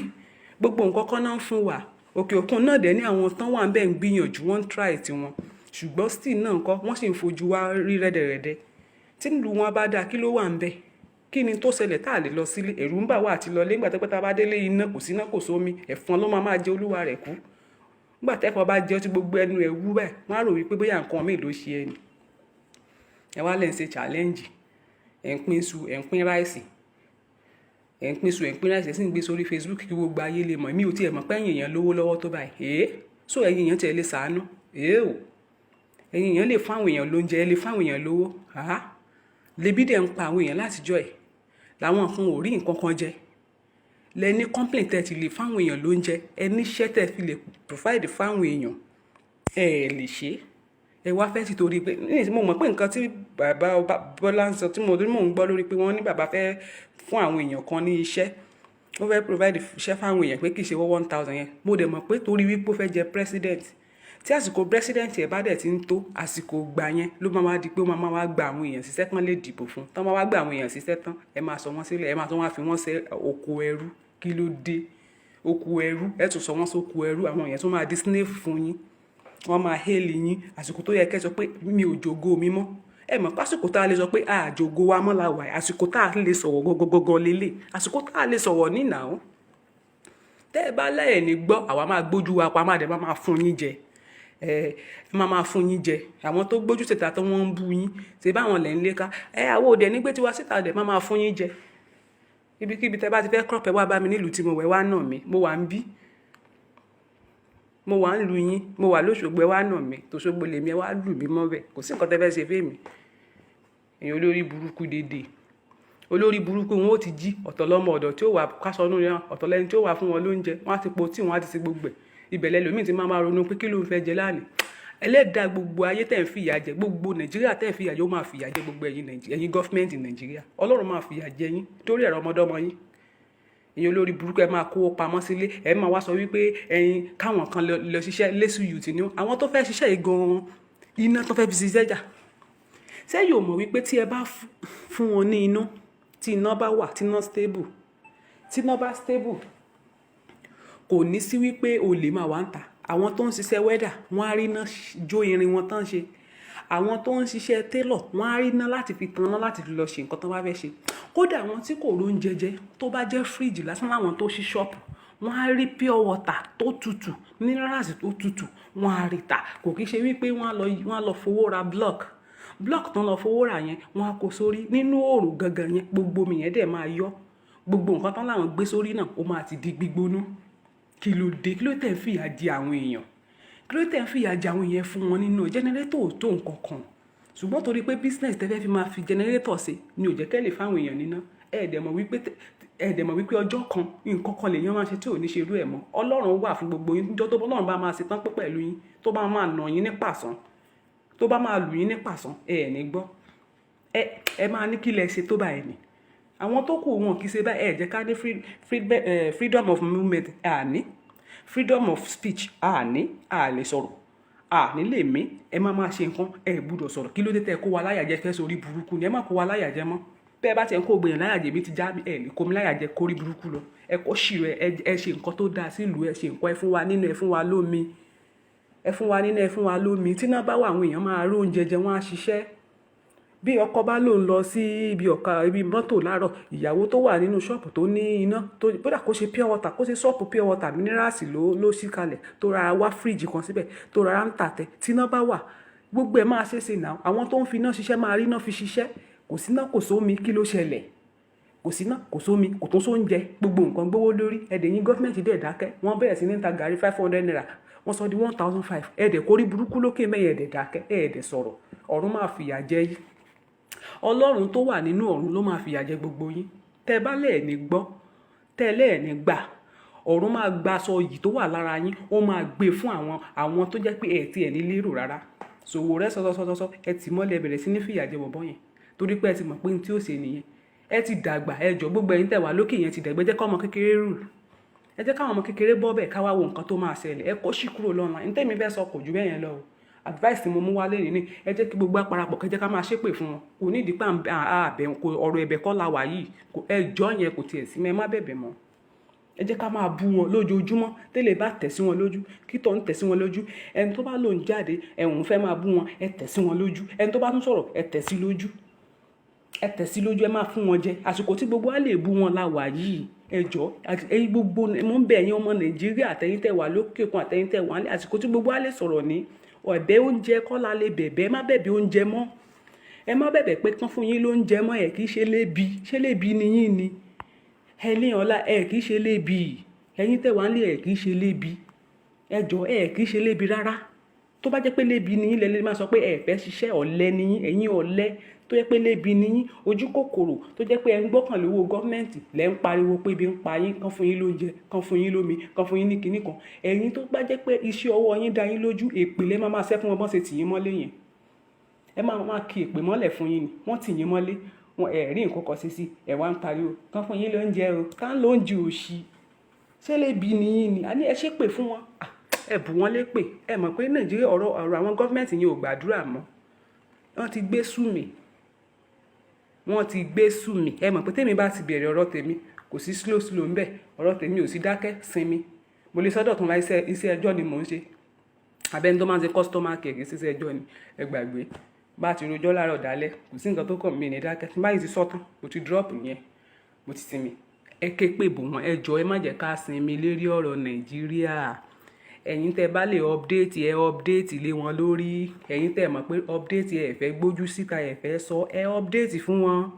gbogbo nǹkan kan náà ń fún wa. Òkè òkun náà dẹ̀ ní àwọn tán wà ń bẹ̀ ń gbìyànjú, wọ́n ń try tiwọn. Ṣùgbọ́n still náà ńkọ́ wọ́n sì ń fojú wa rí rẹ́dẹ̀rẹ́dẹ́. Tí ìlú wọn bá dáa kí ló wà ń bẹ̀? Kí ni tó ṣẹlẹ̀ tá a lè lọ sílé? Ẹ̀rù ń bà wá àti lọ lé nígbà tẹ́pẹ́ tá a bá délé iná kò sí iná kò sómi. Ẹ̀fọn ló máa jẹ olúwa rẹ̀ kú. Nígbà tẹ́fọn bá jẹ́ ọtí gbogbo ẹnu ẹ̀ wú báyìí, wọ́n á rò wípé bóyá nǹkan míì ló ṣe ẹni. Ẹ wá lẹ́ ń ṣe challenge. Ẹ ń pín iṣu, ẹ ń pín ráìsì. Ẹ ń pín iṣu, ẹ ń pín ráìsì, ẹ sì ń gbé sórí Facebook kí gbogbo ayé lè mọ̀. Mi ò tiẹ̀ mọ̀ pé ẹ̀yin èèyàn lówó lọ́wọ́ tó báyìí. So ẹ̀yin èèyàn tiẹ̀ lè ṣàánú. Ẹ̀yin èèyàn lè fún àwọn èèyàn lóúnjẹ, ẹ lè fún àwọn èèyàn lówó. Lebi dẹ̀ ń pa àwọn èèyàn látijọ́ ẹ̀. Làwọn kan ò rí nǹkan kan jẹ. Lẹ ní complaint tẹ́ ti lè fún àwọn èèyàn lóúnjẹ. Ẹ níṣẹ́ tẹ́ fi lè provide fún àwọn èèyàn. ẹ lè ṣe ẹ wá fẹ́ ti torí pé mo mọ̀ pé nǹkan tí bàbá Bọ́lá ń sọ tí mò ń gbọ́ lórí pé wọ́n ní bàbá fẹ́ fún àwọn èèyàn kan ní iṣẹ́ ó fẹ́ provide iṣẹ́ fáwọn èèyàn pé kì í ṣe 1000 yẹn mo dẹ̀ mọ̀ pé torí wípé ó fẹ́ jẹ president tí àsìkò president ẹ̀ bá dẹ̀ ti ń tó àsìkò gbà yẹn ló máa di pé ó máa wá gba àwọn èèyàn síṣẹ́ kan lè dìbò fún tán máa wá gba àwọn èèyàn síṣẹ́ tán ẹ máa sọ wọ́n sílẹ̀ ẹ máa tún wá fi wọ́n ṣe oko ẹrú kí ló dé oko ẹrú ẹ tún sọ wọ́n sóko ẹrú àwọn èèyàn tún máa di slave fún yín wọ́n máa hélì yín àsìkò tó yẹ kẹ́ sọ pé mi ò jògo mi mọ́ ẹ mọ̀ pásìkò tá a lè sọ pé àjògo wa mọ́ la wà àsìkò tá a lè sọ̀rọ̀ gọ́gọ́gọ́ lélẹ̀ àsìkò tá a lè sọ̀rọ̀ nínà ó tẹ́ ẹ bá lẹ́yìn ní gbọ́ àwa máa gbójú wa pa máa dẹ̀ máa fún yín jẹ ẹ máa fún yín jẹ àwọn tó gbójú síta tó wọ́n ń bú yín ṣe báwọn lẹ́ ń léka àwọn òde nígbé tiwa síta dẹ̀ máa fún yín jẹ ibikíbi tẹ́ bá ti fẹ́ crop ẹ wá bá mi nílùú tí mo wẹ̀ wá náà mi mo wà ń bí mo wà ń lu yín mo wà lóṣogbo ẹ wá náà mi tòṣogbo lèmi ẹ wá lù mí mọ́bẹ̀ kò sí nǹkan tẹ́ fẹ́ ṣe fèmí èèyàn olórí burúkú dédé olórí burúkú wọn ó ti jí ọ̀tọ̀ lọ́mọ ọ̀dọ̀ tí ó wà kásọnù yẹn ọ̀tọ̀ lẹ́ni tí ó wà fún wọn lóúnjẹ wọn á ti po tí wọn á ti ṣe gbogbo ẹ̀ ibẹ̀lẹ̀ lómi ti máa ronú pé kí ló ń fẹ́ jẹ lánàá ẹlẹ́dàá gbogbo ayé tẹ̀ ń fìyà jẹ gbogbo nàìjíríà tẹ̀ ń fìyà jẹ ó máa fìyà jẹ gbogbo ẹ̀yin gọ́fìmẹ̀ntì nàìjíríà ọlọ́run máa fìyà jẹ yín torí ẹ̀rọ ọmọdọ́mọ yín èyàn olórí burúkú ẹ máa kówó pamọ́ sílé ẹ máa wá sọ wípé ẹ̀yin káwọn kan lọ ṣiṣẹ́ lẹ́sù youth ni àwọn tó fẹ́ ṣiṣẹ́ yìí gan-an iná tó fẹ́ fi ṣiṣẹ́ jà ṣé yóò mọ̀ wípé tí ẹ bá fún wọn ní iná tí iná bá wà tí iná bá stable kò ní sí wípé olè máa wà ń ta àwọn tó ń ṣiṣẹ́ wẹ́dà wọ́n á rí iná jó irin wọn tán ṣe àwọn tó ń ṣiṣẹ́ télọ̀ wọ́n á rí iná láti fi tan iná láti fi lọ ṣe nǹkan tó bá fẹ́ ṣe kódà àwọn tí kò róúnjẹ jẹ tó bá jẹ́ fíríjì lásán láwọn tó ṣí ṣọ́ọ̀pù wọ́n á rí pure water tó tutù minerals tó tutù wọ́n á rí ta kò kí ṣe wípé wọ́n á lọ fowó ra block tán lọ fowó rà yẹn wọ́n á kó sórí nínú òòrùn gangan yẹn gbogbo omi yẹn dẹ̀ máa yọ gbogbo nǹkan tán láwọn gbé sórí náà ó máa ti di gbígbóná kí ló dé kí ló tẹ̀ ń fìyà jẹ àwọn èèyàn kí ló tẹ̀ ń fìyà jẹ àwọn èèyàn fún wọn nínú jẹnẹrétọ̀ tó nǹkan kan ṣùgbọ́n torí pé business tẹ́fẹ́ fi máa fi jẹnẹrétọ̀ ṣe ni ò jẹ́ kẹ́lẹ̀ fáwọn èèyàn níná ẹ̀ẹ́dẹ̀mọ̀ wípé ọjọ́ kan nǹkan kan lèèyàn máa ṣe tí ò ní ṣe irú ẹ̀ mọ́ ọlọ́run wà fún gbogbo yín níjọ́ tó bọ́lọ́run bá máa ṣe tán pé pẹ̀lú yín tó bá máa nà yín ní pàṣán tó bá máa lù yín ní pàṣán ní gbọ́ ẹ máa ní kí lẹ ṣe tó bá ẹ̀ ní àwọn tó kù wọn kì í ṣe báyìí ẹ jẹ́ ká ní freedom of movement àní freedom of speech àní àlè sọ̀rọ̀ àní lè mí ẹ máa ṣe nǹkan ẹ gbúdọ̀ sọ̀rọ̀ kí ló dé tẹ́ kó wa láyàjẹ fẹ́ sórí burúkú ni ẹ má kó wa láyàjẹ mọ́ bẹ́ẹ̀ bá tiẹ̀ ń kó gbìyànjú láyàjẹ mi ti já ẹ lè kó mi láyàjẹ kórí burúkú lọ ẹ kó ṣìrò ẹ ṣe nǹkan tó dáa sílùú ẹ ṣe nǹkan ẹ fún wa nínú ẹ fún wa lómi ẹ fún wa nínú ẹ fún wa lómi tí náà bá wà àwọn èèyàn máa ró oúnjẹ jẹ wọn á ṣiṣẹ́ bí ọkọ bá lòun lọ sí ibi mọ́tò láàárọ̀ ìyàwó tó wà nínú ṣọ́ọ̀pù tó ní iná tó bódà kó ṣe pure water kó ṣe ṣọ́ọ̀pù pure water minerals ló ṣí kalẹ̀ tó rárá wá fíríjì kan síbẹ̀ tó rárá ń tàtẹ́ tí iná bá wà gbogbo ẹ̀ máa ṣeéṣe náà àwọn tó ń fi iná ṣiṣẹ́ máa rí iná fi ṣiṣẹ́ kò síná kò sómi kí ló ṣẹlẹ̀ kò síná kò sómi kò tó sóúnjẹ gbogbo nǹkan gbówó lórí ẹ̀dẹ̀ yín gọ́fìmẹ̀ntì dẹ̀ dákẹ́ wọ́n bẹ̀rẹ̀ sí ní ta gàrí 500 naira wọ́n sọ di 1005 ẹ̀dẹ̀ kórí burúkú lókè mẹ́yẹ̀ ẹ̀dẹ̀ dákẹ́ ẹ̀dẹ̀ sọ̀rọ̀ ọ̀run máa fìyà jẹ yín ọlọ́run tó wà nínú ọ̀run ló máa fìyà jẹ gbogbo yín tẹ́ bá lẹ́ẹ̀ni gbọ́ tẹ́ lẹ́ẹ̀ni gbà ọ̀run máa gba aṣọ yìí tó wà lára yín ó máa gbé fún àwọn tó jẹ́ pé ẹ̀ tí ẹ̀ ní lérò rárá ṣòwò rẹ sọsọsọsọ ẹ ti mọ́lẹ̀ bẹ̀rẹ̀ sí ní fìyà jẹ bọ̀bọ́ yẹn torí pé ẹ ti mọ̀ pé ní tí ó ṣe nìyẹn ẹ ti dàgbà ẹ jọ gbogbo ẹ̀yin tẹ́ wà lókè yẹn ti dàgbà ẹ jẹ́ káwọn ọmọ kékeré rù ẹ jẹ́ káwọn ọmọ kékeré bọ́ bẹ̀ káwá wo nǹkan tó máa ṣẹlẹ̀ ẹ kọ́ sí kúrò lọ́nà ní tẹ́mi bẹ́ẹ̀ sọ kò jù bẹ́ẹ̀ yẹn lọ advice tí mo mú wálé nìyí ẹ jẹ́ kí gbogbo àparapọ̀ kẹjẹ́ ká máa ṣépè fún wọn kò ní ìdípà àbẹ̀ ọ̀rọ̀ ẹ̀bẹ̀ kọ́ la wà yìí ẹjọ́ yẹn kò tiẹ̀ sí mẹ́ má bẹ̀bẹ̀ mọ́ ẹ jẹ́ ká máa bú wọn lójoojúmọ́ tẹ́lẹ̀ bá tẹ̀ sí wọn lójú kí tọ́ ń tẹ̀ sí wọn lójú ẹni tó bá lòun jáde ẹ̀hún fẹ́ máa bú wọn ẹ tẹ̀ sí wọn lójú ẹni tó bá tún sọ̀rọ̀ ẹ tẹ̀ sí lójú ẹ máa fún wọn jẹ àsìkò tí gbogbo á lè bú wọn la wà yìí ẹjọ́ ẹ̀yin gbogbo mo ń bẹ̀ ẹ̀yin ọmọ Nàìjíríà àtẹ̀yin tẹ́ wà lókè kan àtẹ̀yin tẹ́ wà ní àsìkò tí gbogbo á lè sọ̀rọ̀ ní ọ̀bẹ oúnjẹ kọ́ la lè bẹ̀bẹ̀ ẹ má bẹ̀bẹ̀ oúnjẹ mọ́ ẹ má bẹ̀bẹ̀ pé kán fún yín lóúnjẹ mọ́ ẹ̀ kì í ṣe lébi ni yín ni ẹ ní ọ̀la ẹ̀ kì í ṣe lébi ẹ̀yin tẹ́ wà ń lé ẹ̀ kì í ṣe lébi ẹjọ́ ẹ̀ kì í ṣe lébi rárá tó bá jẹ́ pé lébi ni yín lẹ́lẹ́ máa sọ pé ẹ fẹ́ ṣiṣẹ́, ọ̀lẹ ni yín, ẹ̀yin ọ̀lẹ tó jẹ́ pé lébi ni yín, ojú kòkòrò tó jẹ́ pé ẹ ń gbọ́kànlé owó gọ́ọ̀mẹ̀ntì lẹ́ ń pariwo pé ibi ń pa yín, kán fún yín lóúnjẹ, kán fún yín lómi, kán fún yín ní kinní kan. Ẹ̀yin tó bá jẹ́ pé iṣẹ́ ọwọ́ yín dá yín lójú, èpè lẹ́ máa ṣẹ́ fún wọn bọ́n ṣe tì yín mọ́lé yẹn. Ẹ máa kí èpè mọ́lẹ̀ fún yín ni, wọ́n tì yín mọ́lé, wọn ẹ̀ rí nǹkan kan sí ẹ̀ wá ń pariwo kán fún yín lóúnjẹ o, kán lóúnjẹ òṣì. Ṣé lébi ni yín ni? A ní ẹ ṣépè fún wọn. Ẹ bù wọ́n lépè. Ẹ mọ̀ pé Nàìjíríà ọ̀rọ̀ àwọn gọ́ọ̀mẹ̀ntì yẹn ò gbàdúrà mọ́. Wọ́n ti gbé sùmí. Ẹ mọ̀ pé tèmi bá ti bẹ̀rẹ̀ ọ̀rọ̀ tèmi kò sí slow ń bẹ̀, ọ̀rọ̀ tèmi ò sí dákẹ́ sinmi. Mo lè sọ́dọ̀ tún láì iṣẹ́ ẹjọ́ ni mò ń ṣe. Abẹ́ni tó máa ń ṣe customer care kì í ṣiṣẹ́ ẹjọ́ ni, ẹ gbàgbé. Bá ti rojọ́ láàárọ̀ dálẹ̀ kò sí nǹkan tó kàn mí ní dákẹ́. Tí báyìí ti sọ́tàn mo ti drop yẹn, mo ti sinmi. Ẹ ké pè bò wọ́n, ẹ jọ̀ọ́ ẹ má jẹ́ ká sinmi lérí ọ̀rọ̀ Nàìjíríà. Ẹ̀yin tẹ́ bá lè update lé wọn lórí. Ẹ̀yin tẹ́ mọ̀ pé update ẹ fẹ́ gbójú síta, ẹ fẹ́ sọ, ẹ update fún wọn.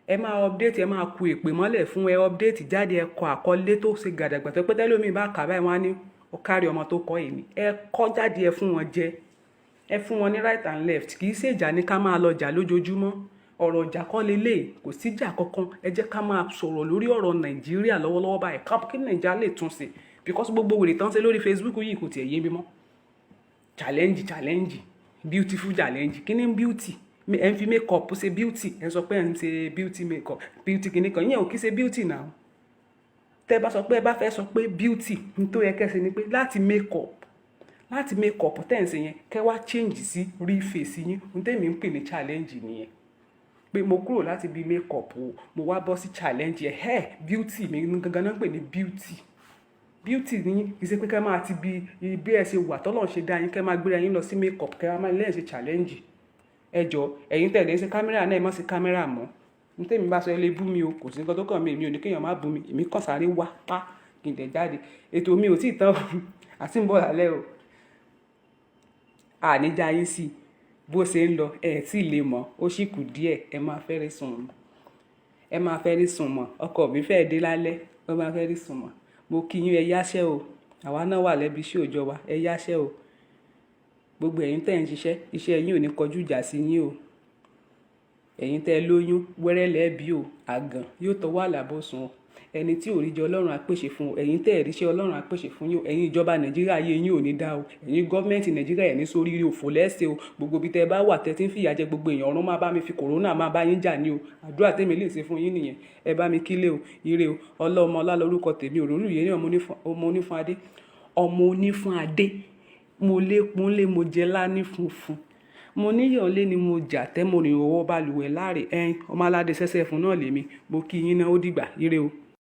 Ẹ máa update, ẹ máa ku èpè mọ́lẹ̀ fún ẹ update jáde, ẹ kọ àkọlé tó ṣe gàdàgbà tó pé tẹ́lómi bá kà báyìí wọ́n á ní ó kárí ọmọ tó kọ́ èmi. Ẹ kọ́ jáde, ẹ fún wọn jẹ. Ẹ fún wọn ní right and left. Kì í ṣe ìjà ní ká máa lọ jà lójoojúmọ́. Ọ̀rọ̀ ìjà kọ́ lélẹ̀, kò sí ìjà kankan. Ẹ jẹ́ ká máa sọ̀rọ̀ lórí ọ̀rọ̀ Nàìjíríà lọ́wọ́lọ́wọ́ báyìí. Kí Nàìjíríà lè tún ṣe. Because gbogbo wèrè tán ṣe lórí Facebook yìí kò tiẹ̀ yé mi mọ́. Challenge, beautiful challenge. Kí ni beauty? Ẹ ń fi makeup ṣe beauty. Ẹ sọ pé ẹ ń ṣe beauty makeup, beauty kinní kan. Ìyẹn ò kí ṣe beauty now. Tẹ́ bá sọ pé ẹ bá fẹ́ sọ pé beauty, n tó yẹ kẹ́ ṣe ni pé láti makeup tẹ́ ń ṣe yẹn, kẹ́ wá change sí real face yín. N tẹ́mi ń pè ní challenge nìyẹn. Pé mo kúrò láti bí makeup o, mo wá bọ́ sí challenge ẹ̀. Beauty mi gangan náà ń pè ní beauty ní kì í ṣe pé kẹ́ máa ti bí ẹ ṣe wà tọ́lọ́run ṣe dá yín, kẹ́ máa gbéra yín lọ sí makeup, kẹ́ máa lẹ́yìn ṣe challenge. Ẹ jọ̀ọ́ ẹ̀yin tẹ̀lé ṣe kámẹ́rà náà, ẹ má ṣe kámẹ́rà mọ́. N tẹ́mi bá sọ ẹ lè bú mi o, kò sí nǹkan tó kàn mí, èmi ò ní kéèyàn má bú mi, èmi kàn sáré wá pá kí n tẹ̀ jáde. Ètò mi ò tí ì tán àti ń bọ̀ lálẹ́ o. Àníjà yín sí bó ṣe ń lọ, ẹ tí ì lè mọ̀, ó sì kù díẹ̀, ẹ máa fẹ́rẹ̀ sùn mọ́. Ọkọ mi fẹ́ dé lálẹ́, ó máa fẹ́rẹ̀ sùn mọ́. Mo kí yín, ẹ yáṣẹ́ o. Àwa náà wà lẹ́bi iṣẹ́ òòjọ́ wa, ẹ yáṣẹ́ o. Gbogbo ẹ̀yin tẹ́ ń ṣiṣẹ́, iṣẹ́ yín ò ní kọjú ìjà sí yín o. Ẹ̀yin tẹ́ lóyún, wẹ́rẹ́ lẹ́bi o, àgàn yóò tọwọ́ àlàbọ̀sùn o. Ẹni tí ò rí jẹ Ọlọ́run á pèsè fún o. Ẹ̀yin tẹ́ ríṣẹ́ Ọlọ́run á pèsè fún yín o. Ẹ̀yin ìjọba Nàìjíríà ayé yín ò ní dá o. Ẹ̀yin gọ́ọ̀mẹ̀ntì Nàìjíríà ẹ̀ ní sórí rí òfò lẹ́sẹ̀ o. Gbogbo ibi tẹ́ bá wà tẹ́ tí ń fìyà jẹ gbogbo èèyàn, ọ̀run máa bá mi fi kòrónà máa bá yín jà ní o. Àdúrà tèmi lè ṣe fún yín nìyẹn. Ẹ bá mi kílé o, ire o. Ọlọ́mọ ọlá lórúkọ tèmi, òróró yẹn ní ọmọ onífún adé. Mo lékun lé, mo jẹ lá ní funfun. Mo níyàn lé ni mo jà tẹ́ mo rìn owó balùwẹ̀ láre. Ọmọ aládé sẹ́sẹ́ fún náà lèmi. Mo kí yín náà, ó dìgbà, ire o.